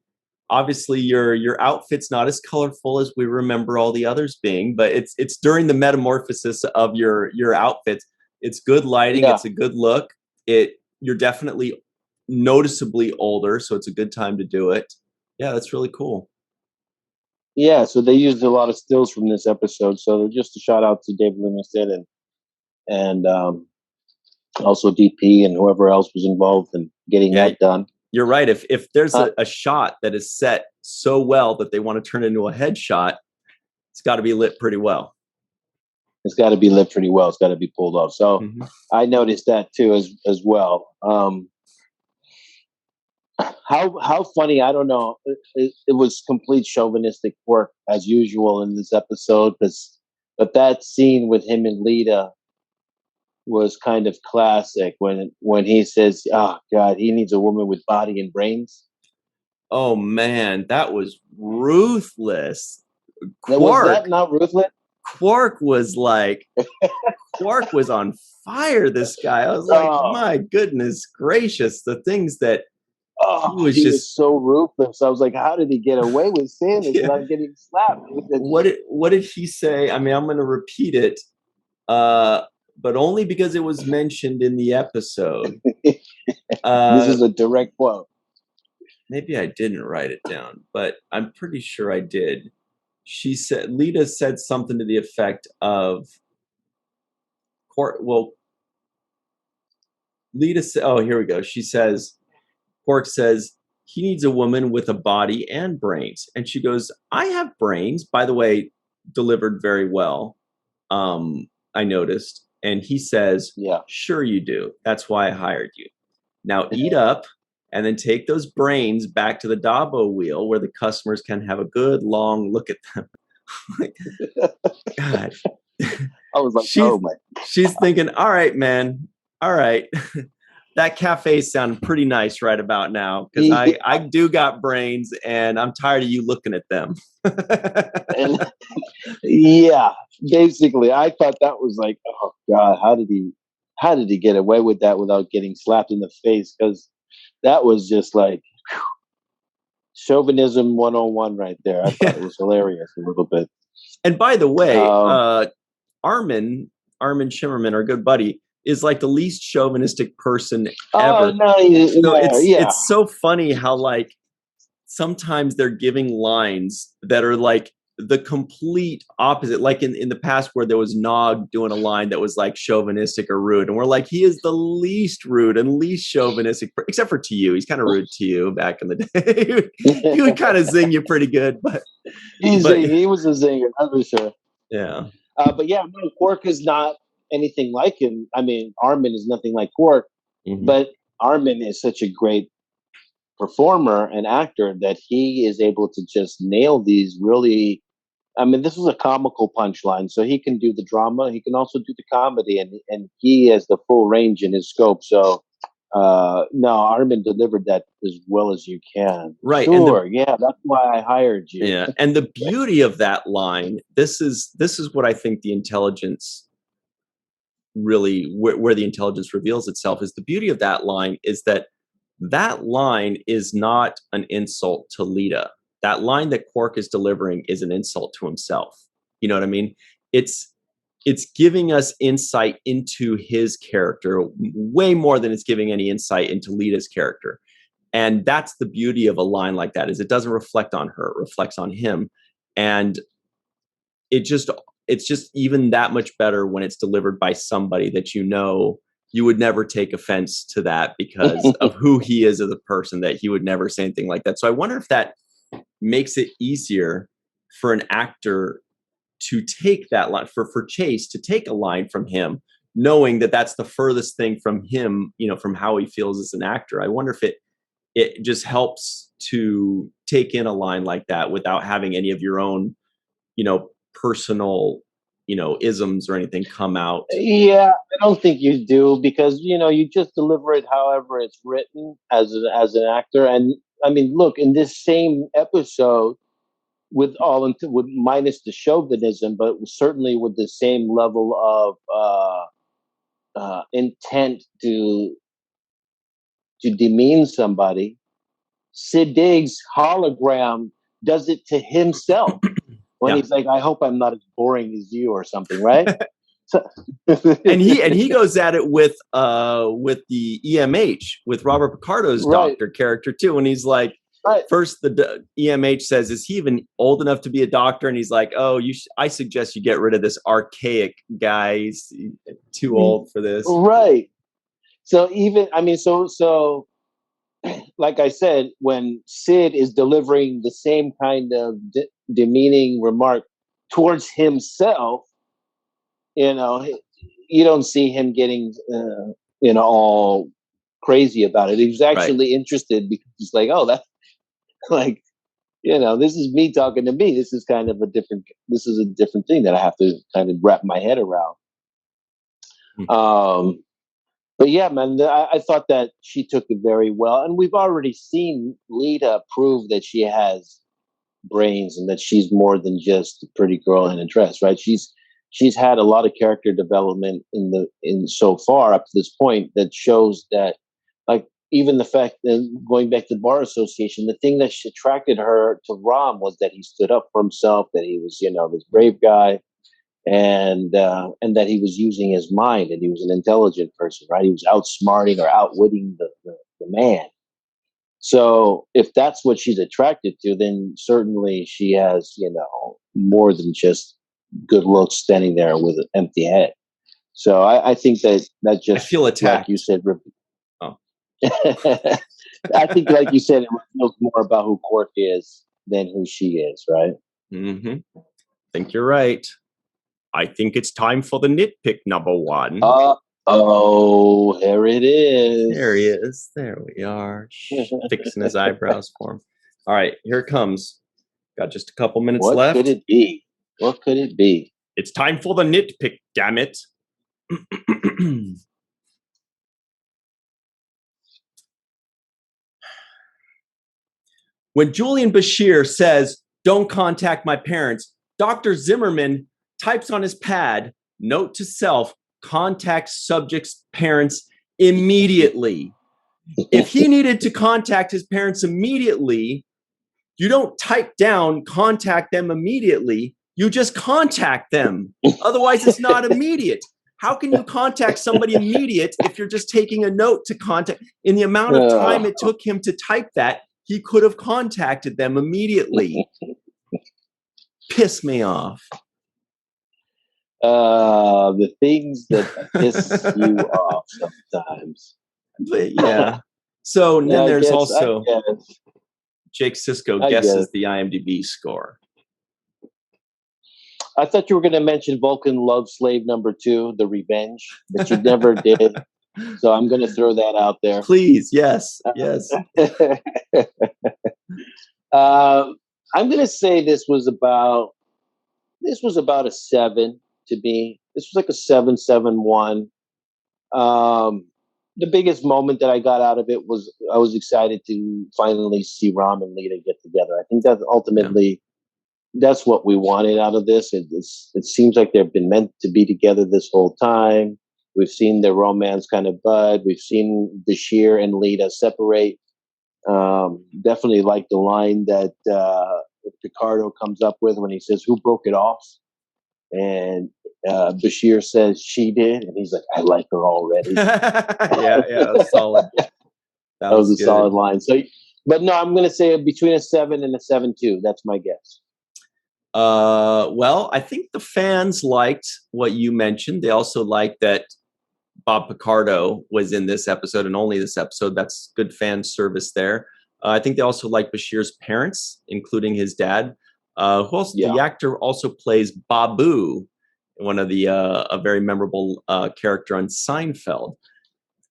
obviously your outfit's not as colorful as we remember all the others being, but it's during the metamorphosis of your outfits. It's good lighting, Yeah. it's a good look. You're definitely noticeably older, so it's a good time to do it. Yeah, that's really cool. Yeah. So they used a lot of stills from this episode. So just a shout out to David Livingston and also DP and whoever else was involved in getting Yeah, that done. you're right. If there's Uh, a shot that is set so well that they want to turn into a headshot, it's got to be lit pretty well. it's got to be lit pretty well. It's got to be pulled off. So Mm-hmm. I noticed that too as well. How funny, I don't know. It was complete chauvinistic work as usual in this episode, but that scene with him and Leeta was kind of classic when he says, "Oh God, he needs a woman with body and brains." Oh man, that was ruthless. Was that Quark, not ruthless? Quark was like, Quark was on fire. This guy, I was like, Oh, my goodness gracious, the things that he oh, was he was just. so ruthless. I was like, how did he get away with saying this Yeah. without getting slapped? What did he say? I mean, I'm going to repeat it, but only because it was mentioned in the episode. This is a direct quote. Maybe I didn't write it down, but I'm pretty sure I did. She said, Leeta said something to the effect of, well, Leeta said, oh, here we go. She says, Quark says, he needs a woman with a body and brains. And she goes, I have brains, by the way, delivered very well. I noticed. And he says, Yeah, sure you do. That's why I hired you. Now eat up and then take those brains back to the Dabo wheel where the customers can have a good long look at them. Like, God. I was like, oh my. She's thinking, all right, man. All right. That cafe sounded pretty nice right about now because I do got brains and I'm tired of you looking at them. And, yeah, basically, I thought that was like, oh God, how did he get away with that without getting slapped in the face? Because that was just like whew, chauvinism 101 right there. I thought it was hilarious a little bit. And by the way, Armin Shimmerman, our good buddy, is like the least chauvinistic person ever. No, So yeah. it's so funny how like sometimes they're giving lines that are like the complete opposite. Like in the past where there was Nog doing a line that was like chauvinistic or rude. And we're like, he is the least rude and least chauvinistic, except for to you. He's kind of rude to you back in the day. He would kind of zing you pretty good, but he was a zinger, that's for sure. Yeah. But yeah, no, Quark is not anything like him. I mean, Armin is nothing like Quark, but Armin is such a great performer and actor that he is able to just nail these really. I mean, this is a comical punchline, so he can do the drama. He can also do the comedy, and he has the full range in his scope. So, no, Armin delivered that as well as you can. Right. Sure. Yeah. That's why I hired you. Yeah. And the beauty of that line, this is what I think the intelligence really, where the intelligence reveals itself, is the beauty of that line is that line is not an insult to Leeta. That line that Quark is delivering is an insult to himself. You know what I mean? It's giving us insight into his character way more than it's giving any insight into Leeta's character. And that's the beauty of a line like that, is it doesn't reflect on her, it reflects on him. And it's just even that much better when it's delivered by somebody that you would never take offense to that because of who he is as a person, that he would never say anything like that. So I wonder if that makes it easier for an actor to take that line, for Chase to take a line from him, knowing that that's the furthest thing from him, from how he feels as an actor. I wonder if it just helps to take in a line like that without having any of your own, personal, isms or anything come out. Yeah, I don't think you do because you just deliver it however it's written as an actor. And I mean, look, in this same episode, with minus the chauvinism, but certainly with the same level of intent to to demean somebody, Sid Diggs' hologram does it to himself when he's like, "I hope I'm not as boring as you," or something, right? So, and he goes at it with the EMH, with Robert Picardo's doctor character too, and he's like, first the EMH says, "Is he even old enough to be a doctor?" And he's like, "Oh, I suggest you get rid of this archaic guy. He's too old for this." Right. So even, I mean, so like I said, when Sid is delivering the same kind of demeaning remark towards himself, you know, you don't see him getting, all crazy about it. He was actually interested because he's like, "Oh, that's like, this is me talking to me. This is kind of a different thing that I have to kind of wrap my head around." But yeah, man, I thought that she took it very well. And we've already seen Leeta prove that she has brains and that she's more than just a pretty girl in a dress, right? She's had a lot of character development in so far up to this point that shows that, like, even the fact that, going back to the Bar Association, the thing that attracted her to Rom was that he stood up for himself, that he was, this brave guy, and that he was using his mind, and he was an intelligent person, right? He was outsmarting or outwitting the man. So if that's what she's attracted to, then certainly she has, more than just good looks standing there with an empty head. So I think that just, I feel attacked. Like you said, I think, like you said, it reveals more about who Quark is than who she is, right? Mm-hmm. I think you're right. I think it's time for the nitpick number one. Oh, here it is. There he is. There we are. Fixing his eyebrows for him. All right, here it comes. Got just a couple minutes left. What could it be? What could it be? It's time for the nitpick, damn it. When Julian Bashir says, "Don't contact my parents," Dr. Zimmerman types on his pad, "Note to self, contact subject's parents immediately." If he needed to contact his parents immediately, you don't type down, "Contact them immediately." You just contact them. Otherwise, it's not immediate. How can you contact somebody immediate if you're just taking a note to contact? In the amount of time it took him to type that, he could have contacted them immediately. Piss me off. The things that piss you off sometimes. But yeah. So then there's also Jake Sisko guesses the IMDb score. I thought you were going to mention Vulcan Love Slave number 2, The Revenge, but you never did. So I'm going to throw that out there. Please, yes, yes. I'm going to say this was about a 7 to me. This was like a 7.71. The biggest moment that I got out of it was I was excited to finally see Rom and Leeta get together. I think that ultimately that's what we wanted out of this. It seems like they've been meant to be together this whole time. We've seen their romance kind of bud. We've seen Bashir and Leeta separate. Definitely like the line that Picardo comes up with when he says, "Who broke it off?" And Bashir says, "She did." And he's like, "I like her already." yeah, solid. That was a solid line. So, but no, I'm going to say between a 7 and a 7.2. That's my guess. Well, I think the fans liked what you mentioned. They also liked that Bob Picardo was in this episode and only this episode. That's good fan service there. I think they also like Bashir's parents, including his dad, the actor also plays Babu, one of the a very memorable character on Seinfeld.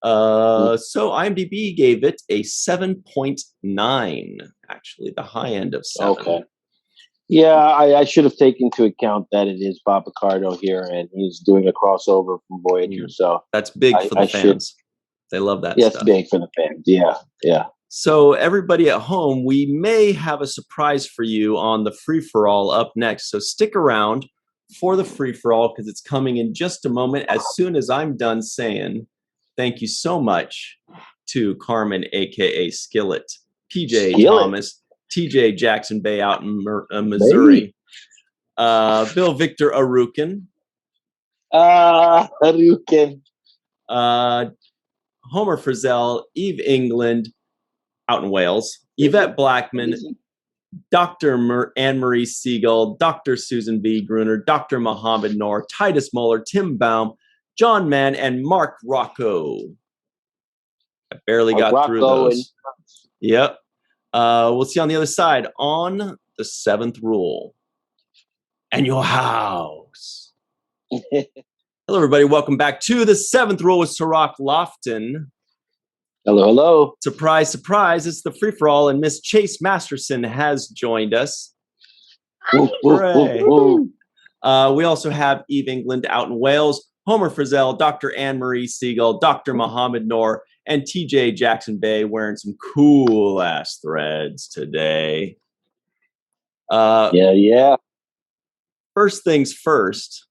So IMDb gave it a 7.9, actually, the high end of 7. Okay. Yeah, I should have taken into account that it is Bob Picardo here, and he's doing a crossover from Voyager. So that's big for the fans. They love that stuff. Yes, big for the fans. Yeah. So everybody at home, we may have a surprise for you on the free-for-all up next. So stick around for the free-for-all because it's coming in just a moment as soon as I'm done saying thank you so much to Carmen, a.k.a. Skillet, PJ Skillet. Thomas, TJ Jackson-Bey out in Missouri, Bill Victor Arucan, Arucan. Homer Frizzell, Eve England out in Wales, Yvette Blackmon, Dr. Anne-Marie Segal, Dr. Susan B. Gruner, Dr. Mohammed Noor, Titus Mohler, Tim Baum, John Mann, and Mark Rocco. I barely got through those. Yep. We'll see on the other side on the 7th rule. And your house. Hello, everybody. Welcome back to the 7th rule with Cirroc Lofton. Hello, hello. Surprise, surprise. It's the free-for-all, and Miss Chase Masterson has joined us. Hooray. We also have Eve England out in Wales, Homer Frizzell, Dr. Anne-Marie Segal, Dr. Mohammed Noor, and TJ Jackson-Bey wearing some cool-ass threads today. Yeah. First things first.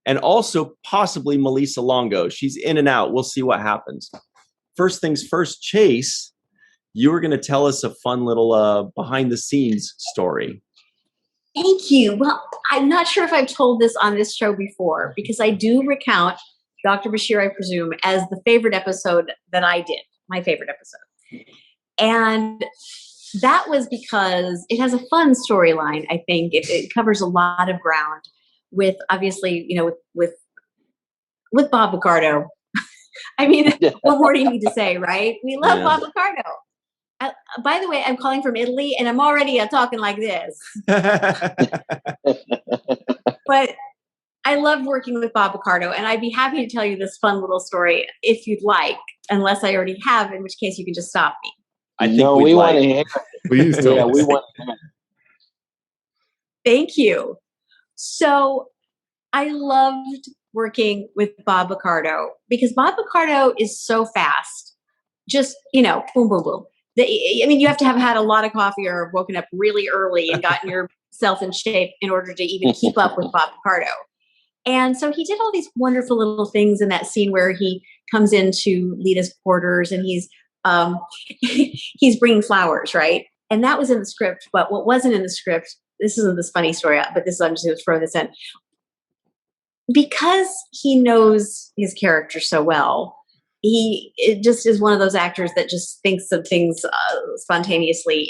And also possibly Malissa Longo. She's in and out. We'll see what happens. First things first, Chase, you were going to tell us a fun little behind-the-scenes story. Thank you. Well, I'm not sure if I've told this on this show before, because I do recount Dr. Bashir, I presume, as the favorite episode that I did, my favorite episode. And that was because it has a fun storyline, I think. It covers a lot of ground with, obviously, you know, with Bob Picardo. I mean, what more do you need to say, right? We love Bob Picardo. By the way, I'm calling from Italy, and I'm already talking like this. But I loved working with Bob Picardo, and I'd be happy to tell you this fun little story if you'd like, unless I already have, in which case you can just stop me. I think we want to hear it. Please tell us. We want to hear it. Thank you. So I loved working with Bob Picardo because Bob Picardo is so fast. Just, you know, boom, boom, boom. I mean, you have to have had a lot of coffee or woken up really early and gotten yourself in shape in order to even keep up with Bob Picardo. And so he did all these wonderful little things in that scene where he comes into Leeta's quarters and he's bringing flowers, right? And that was in the script. But what wasn't in the script, this isn't this funny story, but I'm just going to throw this in. Because he knows his character so well, it just is one of those actors that just thinks of things spontaneously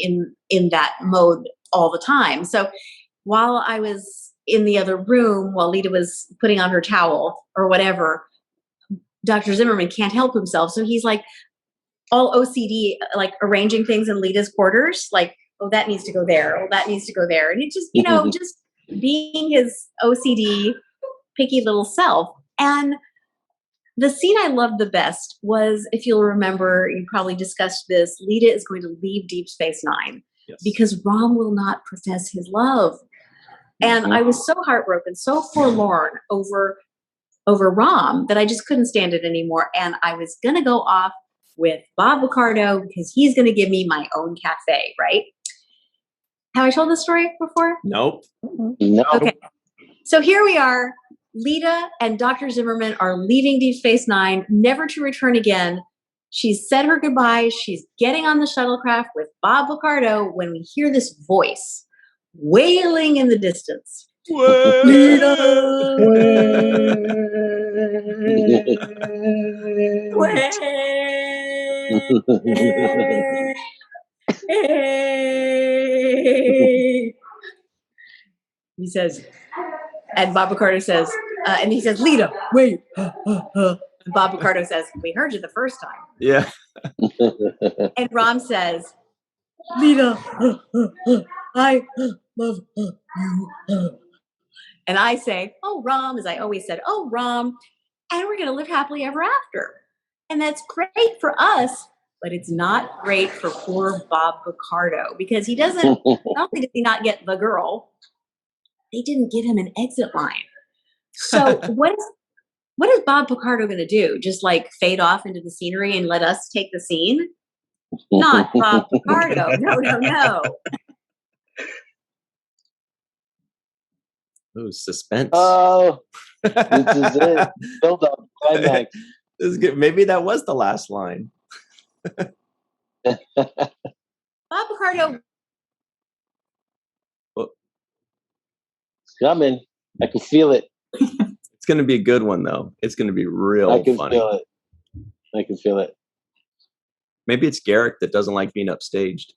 in that mode all the time. So while I was in the other room, while Leeta was putting on her towel or whatever, Dr. Zimmerman can't help himself. So he's like all OCD, like arranging things in Leeta's quarters, like, oh, that needs to go there. Oh, that needs to go there. And it just, you know, just being his OCD, picky little self. And the scene I loved the best was, if you'll remember, you probably discussed this, Leeta is going to leave Deep Space Nine because Rom will not profess his love. And I was so heartbroken, so forlorn over Rom that I just couldn't stand it anymore. And I was going to go off with Bob Picardo because he's going to give me my own cafe, right? Have I told this story before? Nope. No. Okay. So here we are. Leeta and Dr. Zimmerman are leaving Deep Space Nine, never to return again. She's said her goodbyes. She's getting on the shuttlecraft with Bob Picardo when we hear this voice wailing in the distance. Leeta! He says, and Bob Picardo says, and he says, Leeta, wait. And Bob Picardo says, we heard you the first time. Yeah. And Rom says, Leeta, I love you. And I say, oh, Rom, as I always said, oh, Rom, and we're going to live happily ever after. And that's great for us, but it's not great for poor Bob Picardo because he doesn't, not only did he not get the girl, they didn't give him an exit line. So what is Bob Picardo going to do? Just like fade off into the scenery and let us take the scene? Not Bob Picardo. No. Ooh, suspense. Oh, this is it. Build up, climax. This is good. Maybe that was the last line. Bob Picardo. It's coming. I can feel it. It's going to be a good one, though. It's going to be real funny. I can feel it. I can feel it. Maybe it's Garrick that doesn't like being upstaged.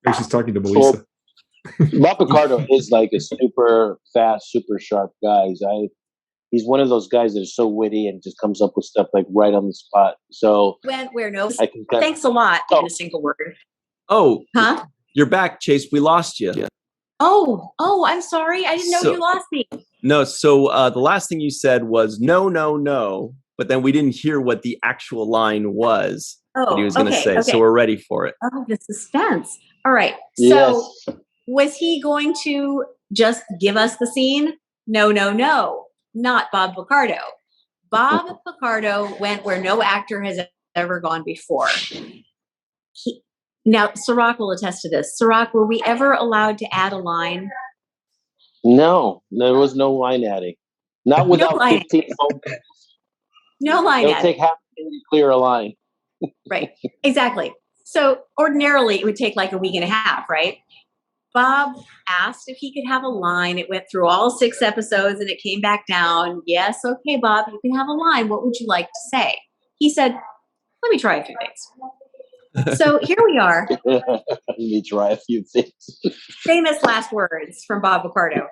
Maybe she's talking to Melissa. Bob Picardo is like a super fast, super sharp guy. He's one of those guys that is so witty and just comes up with stuff like right on the spot. So thanks a lot in a single word. Oh, huh? You're back, Chase. We lost you. Oh, I'm sorry. I didn't know you lost me. No, so the last thing you said was no, no, no, but then we didn't hear what the actual line was that he was going to say. Okay. So we're ready for it. Oh, the suspense. All right. So was he going to just give us the scene? No, no, no. Not Bob Picardo. Bob Picardo went where no actor has ever gone before. Now, Cirroc will attest to this. Cirroc, were we ever allowed to add a line? No, there was no line adding. Not without 15 phone calls. No line adding. It'll take half a day to clear a line. Right, exactly. So ordinarily it would take like a week and a half, right? Bob asked if he could have a line. It went through all 6 episodes and it came back down. Yes, okay, Bob, you can have a line. What would you like to say? He said, let me try a few things. So here we are. Let me try a few things. Famous last words from Bob Picardo.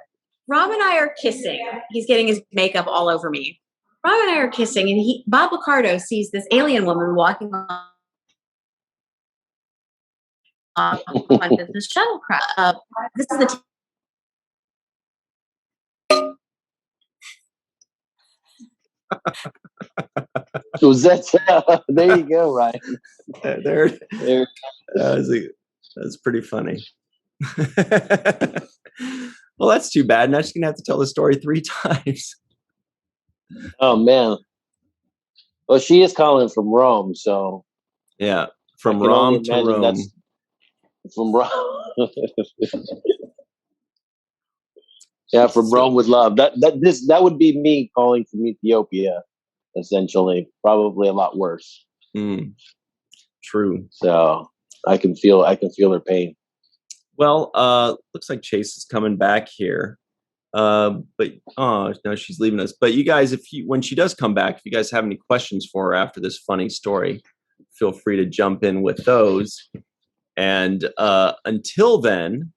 Rom and I are kissing. He's getting his makeup all over me. Rom and I are kissing, and Bob Picardo sees this alien woman walking on the shuttlecraft. This is the Was that? There you go, Ryan. There. That's pretty funny. Well, that's too bad. Now she's gonna have to tell the story 3 times. Oh man. Well, she is calling from Rome, so yeah, from Rom to Rome. From Rome. Yeah, from Rome with love. That would be me calling from Ethiopia, essentially. Probably a lot worse. True. So I can feel her pain. Well, looks like Chase is coming back here. But no, she's leaving us. But you guys, when she does come back, if you guys have any questions for her after this funny story, feel free to jump in with those. And until then,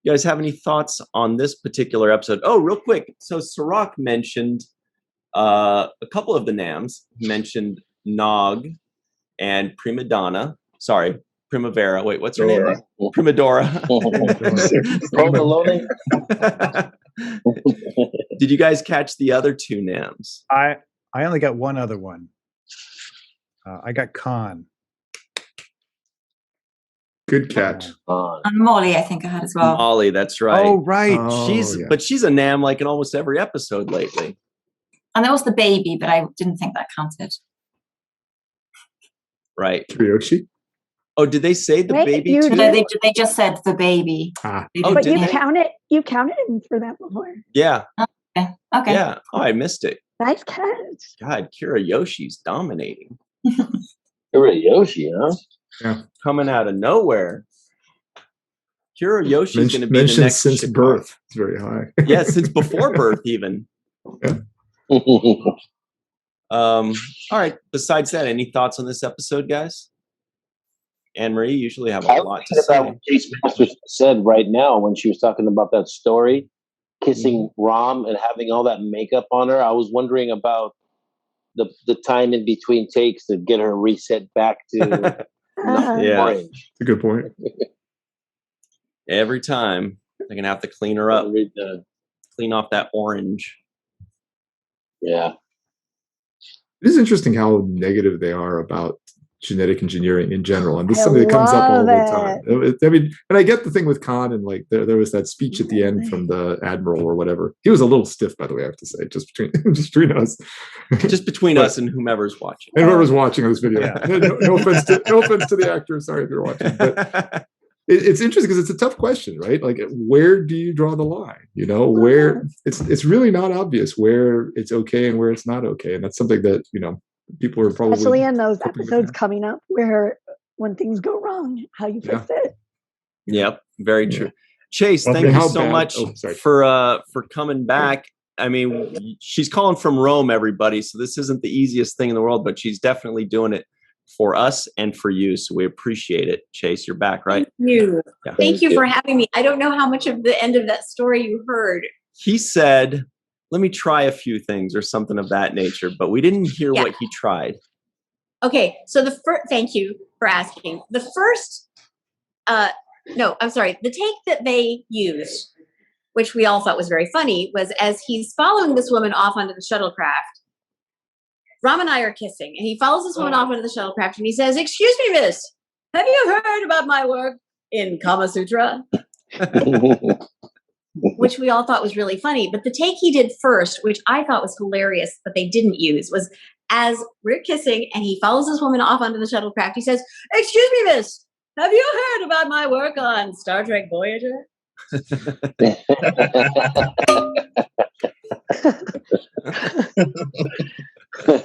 you guys have any thoughts on this particular episode? Oh, real quick. So Cirroc mentioned a couple of the NAMs. He mentioned Nog and Primavera. Wait, what's her name? Primadora. Did you guys catch the other 2 NAMs? I only got one other one. I got Khan. Good catch. And Molly, I think I had as well. Molly, that's right. Oh, right. But she's a NAM like in almost every episode lately. And there was the baby, but I didn't think that counted. Right. Ryoshi? Oh, did they say the baby too? No, they just said the baby. But you counted him for that before. Yeah. Okay. Yeah. Oh, I missed it. Nice catch. God, Kira Yoshi's dominating. Kira Yoshi, huh? Yeah. Coming out of nowhere. Kira Yoshi's going to be the next since Chicago. birth. It's very high. Yeah, since before birth even. Yeah. All right. Besides that, any thoughts on this episode, guys? Anne-Marie, you usually have a lot to say. About what Chase Masterson said right now when she was talking about that story, kissing Rom and having all that makeup on her. I was wondering about the time in between takes to get her reset back to orange. It's a good point. Every time they're going to have to clean her up, clean off that orange. Yeah. It is interesting how negative they are about genetic engineering in general, and this is something that comes up all the time. I mean, and I get the thing with Khan, and like there was that speech at the end from the admiral or whatever. He was a little stiff, by the way, I have to say, just between us, just between us and whomever's watching. And whoever's watching this video. Yeah. No offense to the actor. Sorry if you're watching. But it's interesting because it's a tough question, right? Like, where do you draw the line? You know, where it's really not obvious where it's okay and where it's not okay, and that's something that People were probably Especially in those flipping the episodes fan. coming up where when things go wrong, how you fix it. Yep, very Yeah. true. Chase, Well, thank you how so bad- much oh, sorry. for coming back. I mean, she's calling from Rome, everybody, so this isn't the easiest thing in the world, but she's definitely doing it for us and for you, so we appreciate it. Chase, you're back, right? Thank you. Yeah. Thank you for having me. I don't know how much of the end of that story you heard. He said, let me try a few things or something of that nature, but we didn't hear Yeah. what he tried. Okay, so thank you for asking. The first, the take that they used, which we all thought was very funny, was as he's following this woman off onto the shuttlecraft, Rom and I are kissing, and he follows this woman off onto the shuttlecraft, and he says, "Excuse me, miss, have you heard about my work in Kama Sutra?" Which we all thought was really funny. But the take he did first, which I thought was hilarious, but they didn't use, was as we're kissing and he follows this woman off onto the shuttlecraft, he says, "Excuse me, miss, have you heard about my work on Star Trek Voyager?"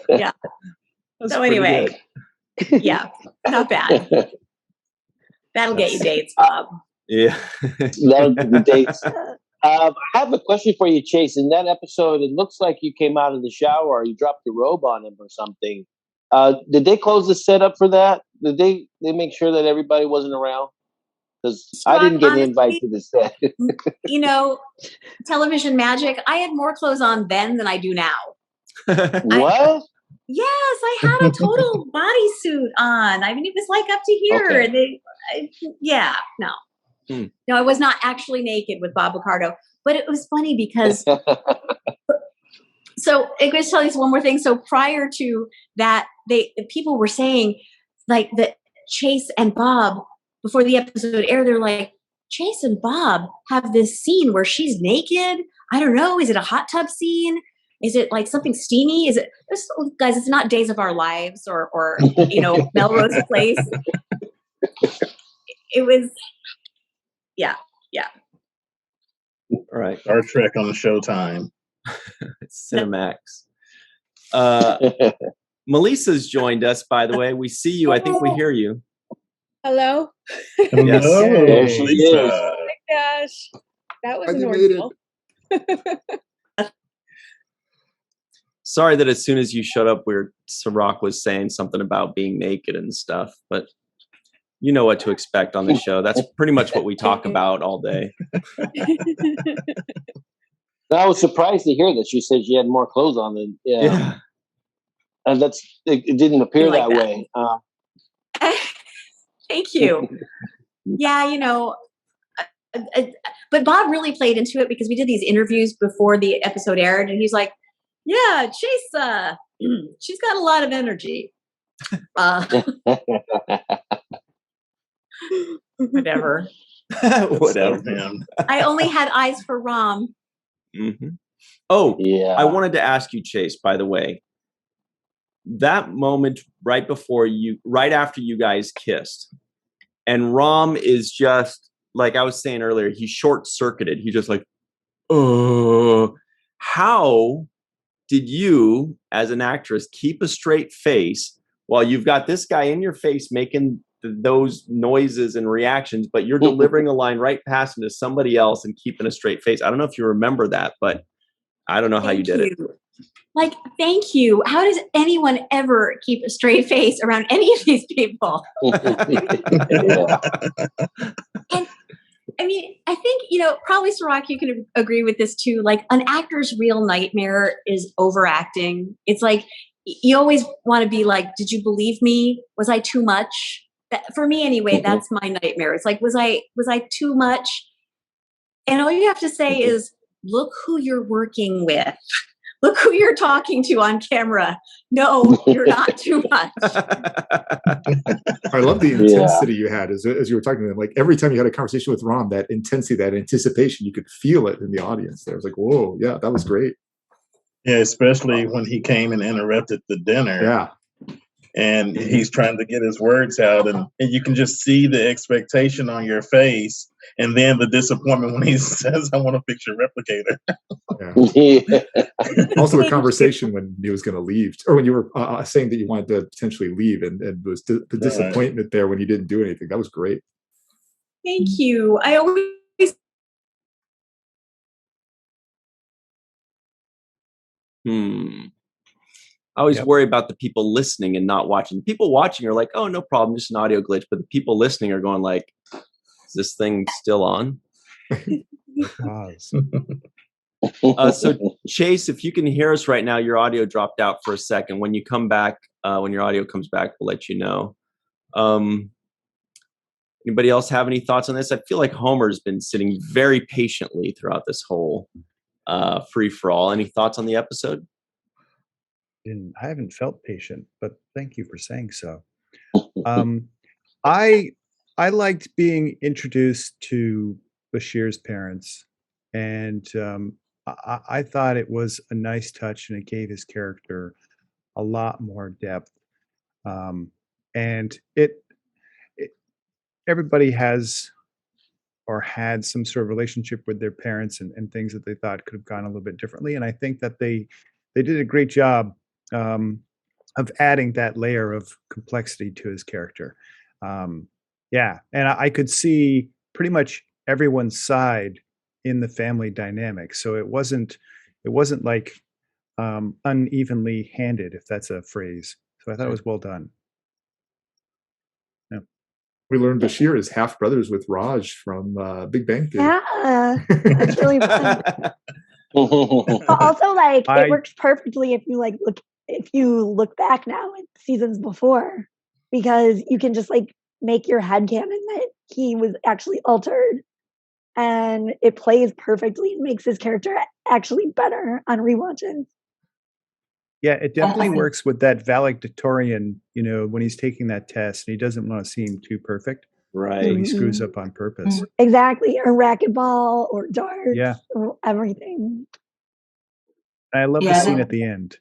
Yeah. That's So pretty anyway, good. yeah, not bad. That'll get you dates, Bob. Yeah. That'll be the dates. I have a question for you, Chase. In that episode, it looks like you came out of the shower or you dropped your robe on him or something. Did they close the set up for that? Did they make sure that everybody wasn't around? Because I didn't get an invite to the set. You know, television magic. I had more clothes on then than I do now. What? Yes, I had a total bodysuit on. I mean, it was like up to here. Okay. No, I was not actually naked with Bob Picardo. But it was funny because, so I'm going to tell you one more thing. So prior to that, people were saying like that Chase and Bob, before the episode aired, they're like, Chase and Bob have this scene where she's naked. I don't know. Is it a hot tub scene? Is it like something steamy? Is it, guys, it's not Days of Our Lives or Melrose Place. It was, yeah. All right. Star Trek on Showtime. Cinemax. Melissa's joined us, by the way. We see you. I think we hear you. Hello? Yes. Hello, There she Lisa. is. Oh my gosh. That was How'd an you made it? ordeal. Sorry that as soon as you showed up, Cirroc was saying something about being naked and stuff, but you know what to expect on the show. That's pretty much what we talk about all day. I was surprised to hear that she said she had more clothes on than and it didn't appear Like that that. way. Thank you. Yeah, but Bob really played into it because we did these interviews before the episode aired, and he's like, "Yeah, Chase, she's got a lot of energy." Whatever. Whatever. I only had eyes for Rom. Mm-hmm. Oh, Yeah. I wanted to ask you, Chase, by the way, that moment right after you guys kissed, and Rom is just, like I was saying earlier, he's short-circuited. He's just like, how did you, as an actress, keep a straight face while you've got this guy in your face making those noises and reactions, but you're delivering a line right past him to somebody else and keeping a straight face? I don't know if you remember that, but I don't know how you did it. Like, thank you. How does anyone ever keep a straight face around any of these people? And I mean, I think, probably Cirroc, you can agree with this too. Like, an actor's real nightmare is overacting. It's like, you always want to be like, did you believe me? Was I too much? For me anyway, that's my nightmare. It's like, was I too much? And all you have to say is, look who you're working with. Look who you're talking to on camera. No, you're not too much. I love the intensity you had as you were talking to them. Like every time you had a conversation with Rom, that intensity, that anticipation, you could feel it in the audience. There was like, whoa, yeah, that was great. Yeah, especially when he came and interrupted the dinner. Yeah. And he's trying to get his words out, and you can just see the expectation on your face. And then the disappointment when he says, "I want to fix your replicator." Yeah. Also, a conversation when he was going to leave, or when you were saying that you wanted to potentially leave, and was the disappointment there when you didn't do anything. That was great. Thank you. I always I always worry about the people listening and not watching. People watching are like, "Oh, no problem, just an audio glitch." But the people listening are going like, "Is this thing still on?" So Chase, if you can hear us right now, your audio dropped out for a second. When you come back, when your audio comes back, we'll let you know. Anybody else have any thoughts on this? I feel like Homer's been sitting very patiently throughout this whole free-for-all. Any thoughts on the episode? I haven't felt patient, but thank you for saying so. I liked being introduced to Bashir's parents, and I thought it was a nice touch, and it gave his character a lot more depth. And everybody has or had some sort of relationship with their parents, and things that they thought could have gone a little bit differently. And I think that they did a great job of adding that layer of complexity to his character. Yeah, and I could see pretty much everyone's side in the family dynamic. So it wasn't like unevenly handed, if that's a phrase. So I thought it was well done. Yeah. We learned Bashir is half brothers with Raj from Big Bang Theory. Yeah, that's really fun. But also, like, it works perfectly if you look back now at seasons before, because you can just like make your headcanon that he was actually altered, and it plays perfectly and makes his character actually better on rewatching. Yeah, it definitely works with that valedictorian, when he's taking that test and he doesn't want to seem too perfect. Right. So he screws up on purpose. Exactly. Or racquetball or darts. Yeah. Or everything. I love the scene at the end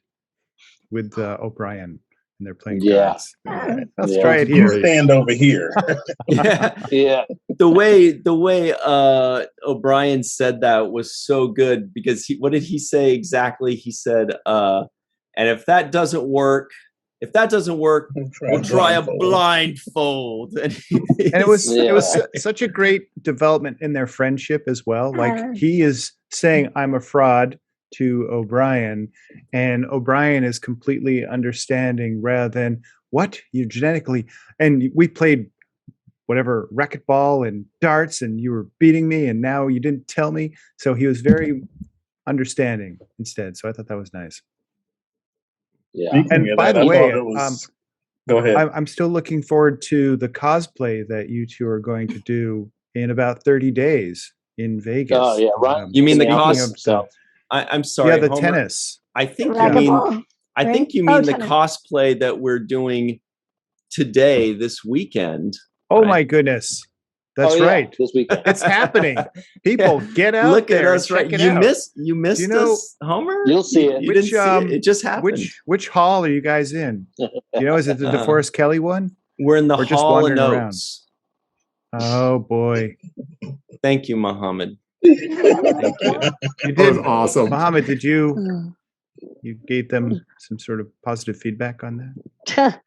with O'Brien, and they're playing darts. Let's try it here. You stand over here. Yeah. The way O'Brien said that was so good, because what did he say exactly? He said, and if that doesn't work, we'll try a blindfold. And it was such a great development in their friendship as well. Like, he is saying, "I'm a fraud" to O'Brien, and O'Brien is completely understanding, rather than, "What? You genetically, and we played whatever racquetball and darts, and you were beating me, and now you didn't tell me." So he was very understanding instead. So I thought that was nice. Yeah. And by the way, go ahead. I'm still looking forward to the cosplay that you two are going to do in about 30 days in Vegas. Oh yeah, right. You mean the cosplay? I'm sorry. Yeah, the Homer. tennis. I think Racquetball, you mean the tennis. cosplay that we're doing today, this weekend. Oh right? My goodness. That's right. This weekend. It's happening. People, get out Look there. at us, right? You missed us, Homer? You'll see it. You didn't see it. It just happened. Which hall are you guys in? Is it the DeForest Kelley one? We're in the Hall of Notes. Oh boy. Thank you, Muhammad. Thank you. That was awesome. Muhammad, did you gave them some sort of positive feedback on that?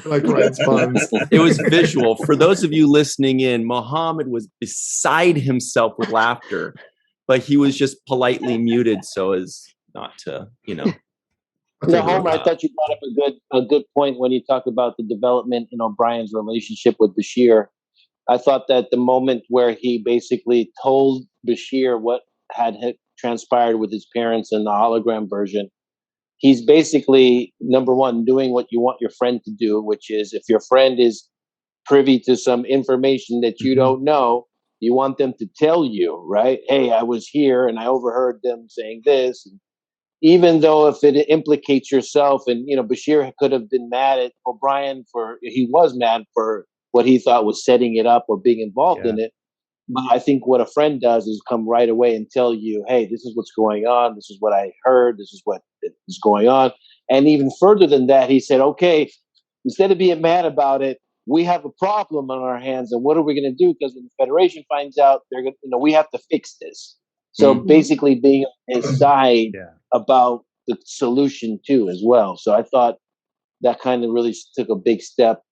Like Ryan's puns. It was visual. For those of you listening in, Muhammad was beside himself with laughter, but he was just politely muted so as not to, No, Homer, I thought you brought up a good point when you talk about the development in O'Brien's relationship with Bashir. I thought that the moment where he basically told Bashir what had transpired with his parents in the hologram version, he's basically, number one, doing what you want your friend to do, which is, if your friend is privy to some information that you don't know, you want them to tell you, right? Hey, I was here and I overheard them saying this. And even though if it implicates yourself, and, Bashir could have been mad at O'Brien he was mad for what he thought was setting it up or being involved in it. But I think what a friend does is come right away and tell you, hey, this is what's going on. This is what I heard. This is what is going on. And even further than that, he said, okay, instead of being mad about it, we have a problem on our hands, and what are we going to do? Because when the Federation finds out, they're going, we have to fix this. So basically, being on his side about the solution too, as well. So I thought that kind of really took a big step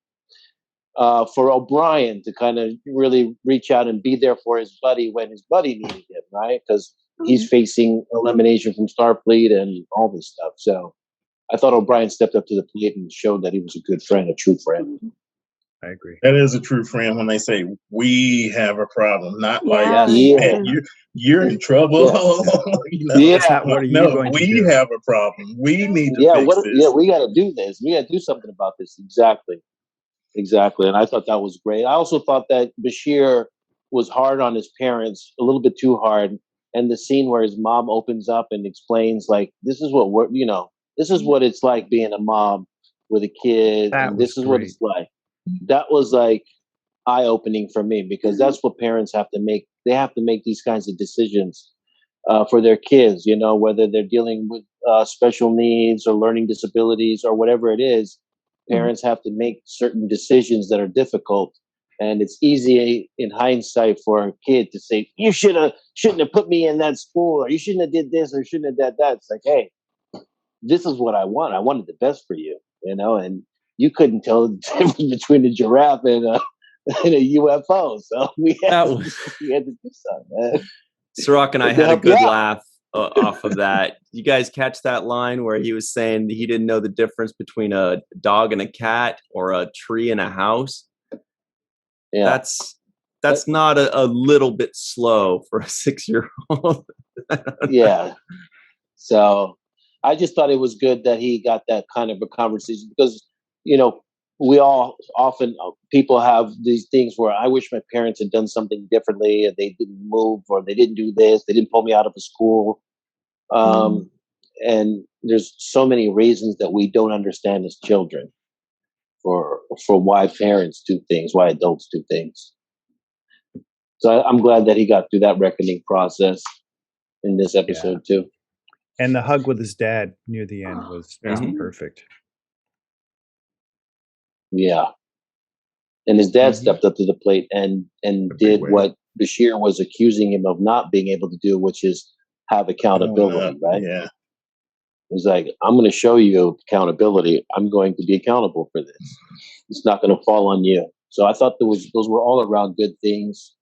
for O'Brien to kind of really reach out and be there for his buddy when his buddy needed him, right? Because he's facing elimination from Starfleet and all this stuff. So I thought O'Brien stepped up to the plate and showed that he was a good friend, a true friend. I agree. That is a true friend when they say we have a problem, not like Yeah. man, you're in trouble. You know, It's not, what are you going to do? We have a problem. We need to fix this. Yeah, we got to do this. We got to do something about this. Exactly. And I thought that was great. I also thought that Bashir was hard on his parents, a little bit too hard. And the scene where his mom opens up and explains, like, this is what this is what it's like being a mom with a kid, and this is what it's like. That was like eye-opening for me, because that's what parents have to make. They have to make these kinds of decisions for their kids, you know, whether they're dealing with special needs or learning disabilities or whatever it is. Parents have to make certain decisions that are difficult. And it's easy in hindsight for a kid to say, you shouldn't have put me in that school, or you shouldn't have did this, or shouldn't have did that. It's like, hey, this is what I want. I wanted the best for you, you know, and you couldn't tell the difference between a giraffe and a UFO. So we had to do something, man. Cirroc and I had a good laugh off of that. You guys catch that line where he was saying he didn't know the difference between a dog and a cat or a tree and a house? Yeah. That's not a little bit slow for a 6-year-old. Yeah. So I just thought it was good that he got that kind of a conversation, because, you know, we all often, people have these things where I wish my parents had done something differently, and they didn't move, or they didn't do this, they didn't pull me out of a school. And there's so many reasons that we don't understand as children for why parents do things, why adults do things. So I'm glad that he got through that reckoning process in this episode too. And the hug with his dad near the end was perfect. Yeah. And his dad stepped up to the plate and did what Bashir was accusing him of not being able to do, which is have accountability, right? Yeah. He's like, I'm going to show you accountability. I'm going to be accountable for this. It's not going to fall on you. So I thought those were all around good things.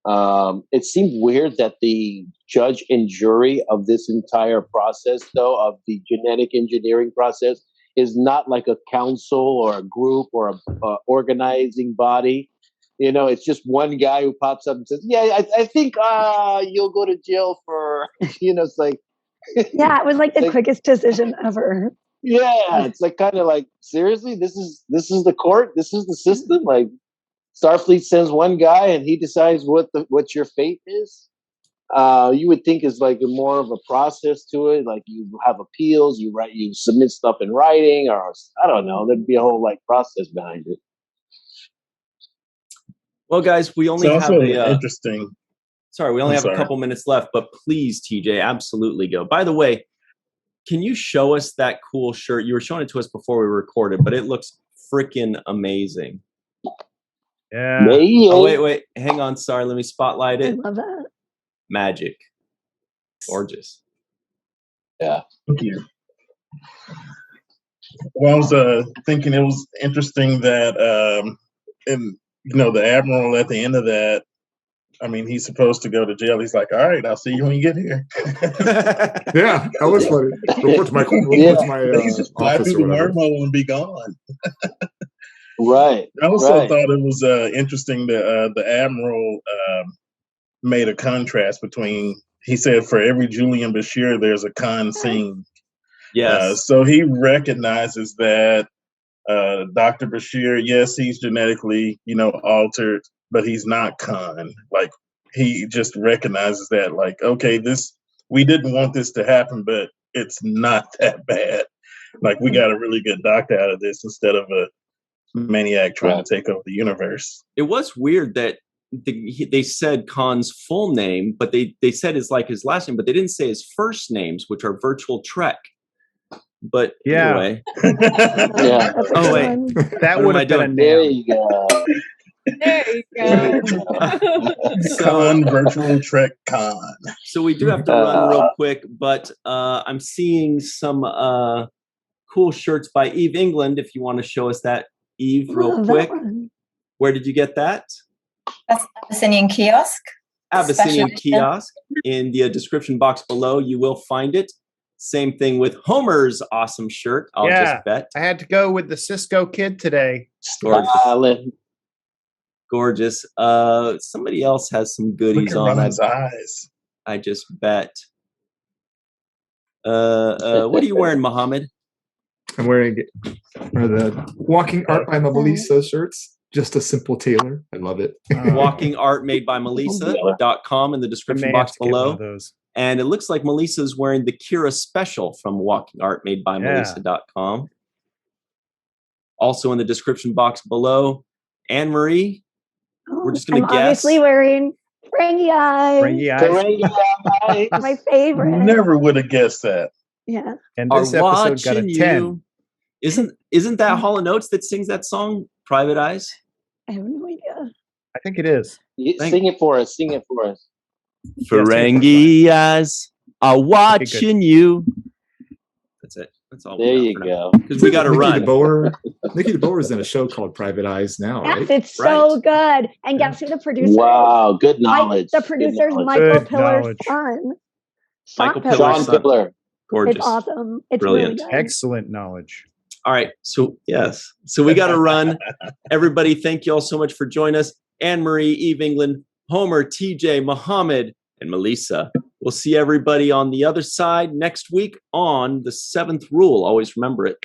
It seemed weird that the judge and jury of this entire process, though, of the genetic engineering process, is not like a council or a group or a organizing body. You know, it's just one guy who pops up and says, yeah, I think you'll go to jail for, you know, it's like. Yeah, it was like the quickest decision ever. Yeah, it's like kind of like, seriously, this is the court, this is the system. Like, Starfleet sends one guy and he decides what your fate is. You would think is like more of a process to it. Like, you have appeals, you submit stuff in writing, or I don't know. There'd be a whole like process behind it. Well, guys, we only have interesting. Sorry, we only have a couple minutes left, but please, TJ, absolutely go. By the way, can you show us that cool shirt? You were showing it to us before we recorded, but it looks freaking amazing. Yeah. Oh, wait. Hang on. Sorry. Let me spotlight it. I love that. Magic. Gorgeous. Yeah. Thank you. Well, I was thinking it was interesting that, and you know, the Admiral at the end of that, I mean, he's supposed to go to jail. He's like, all right, I'll see you when you get here. Yeah, that was funny. Report to my he's just fly through the wormhole and be gone. Right. I also thought it was interesting that the Admiral made a contrast between, he said, for every Julian Bashir, there's a Khan Singh. Yes. So he recognizes that Dr. Bashir, yes, he's genetically, you know, altered, but he's not Khan. Like, he just recognizes that, like, okay, we didn't want this to happen, but it's not that bad. Like, we got a really good doctor out of this instead of a maniac trying to take over the universe. It was weird that they said Khan's full name, but they said his last name, but they didn't say his first names, which are Virtual Trek. But Yeah. anyway. Yeah. That's a Oh, good wait. one. That What would am I have been a doing? There nail. you go. There you There go. you go. Con virtual Trek Con. So we do have to run real quick, but I'm seeing some cool shirts by Eve England. If you want to show us that, Eve, real Love quick. that one. Where did you get that? That's Abyssinian Kiosk. Abyssinian Special Kiosk. In the description box below, you will find it. Same thing with Homer's awesome shirt. I'll Yeah. just bet. I had to go with the Sisko kid today. Gorgeous. Smiling. Gorgeous. Somebody else has some Look goodies at on. Ron's eyes. I just bet. What are you wearing, Mohammed? I'm wearing the Walking Art by Melissa shirts. Just a simple tailor. I love it. Walking art made by Melissa.com in the I description may box have to get one below. of those. And it looks like Melissa's wearing the Kira special from Walking Art made by Yeah. Melissa.com. Also in the description box below. Anne Marie, we're just going I'm to guess. obviously wearing Frankie Eyes. Frankie eyes. Karangi eyes. My favorite. Never would have guessed that. Yeah. And Are this episode got a watching 10. you. Isn't that Hall & Oates that sings that song, Private Eyes? I have no idea. I think it is. Sing it for us. Sing it for us. Ferengi eyes are watching you. That's it. That's all. There you go. Because we got to run. Nikki DeBoer is in a show called Private Eyes now, right? Yes, it's so good. And guess who the producer is? Wow, good knowledge. The producer's Good Michael Good Pillar's knowledge. son. Michael Pillar. Pillar's Sean son. Pillar. Gorgeous. It's awesome. It's Brilliant. really good. Excellent knowledge. All right. So, yes. So we got to run. Everybody, thank you all so much for joining us. Anne Marie, Eve England, Homer, TJ, Mohammed, and Melissa. We'll see everybody on the other side next week on The Seventh Rule. Always remember it.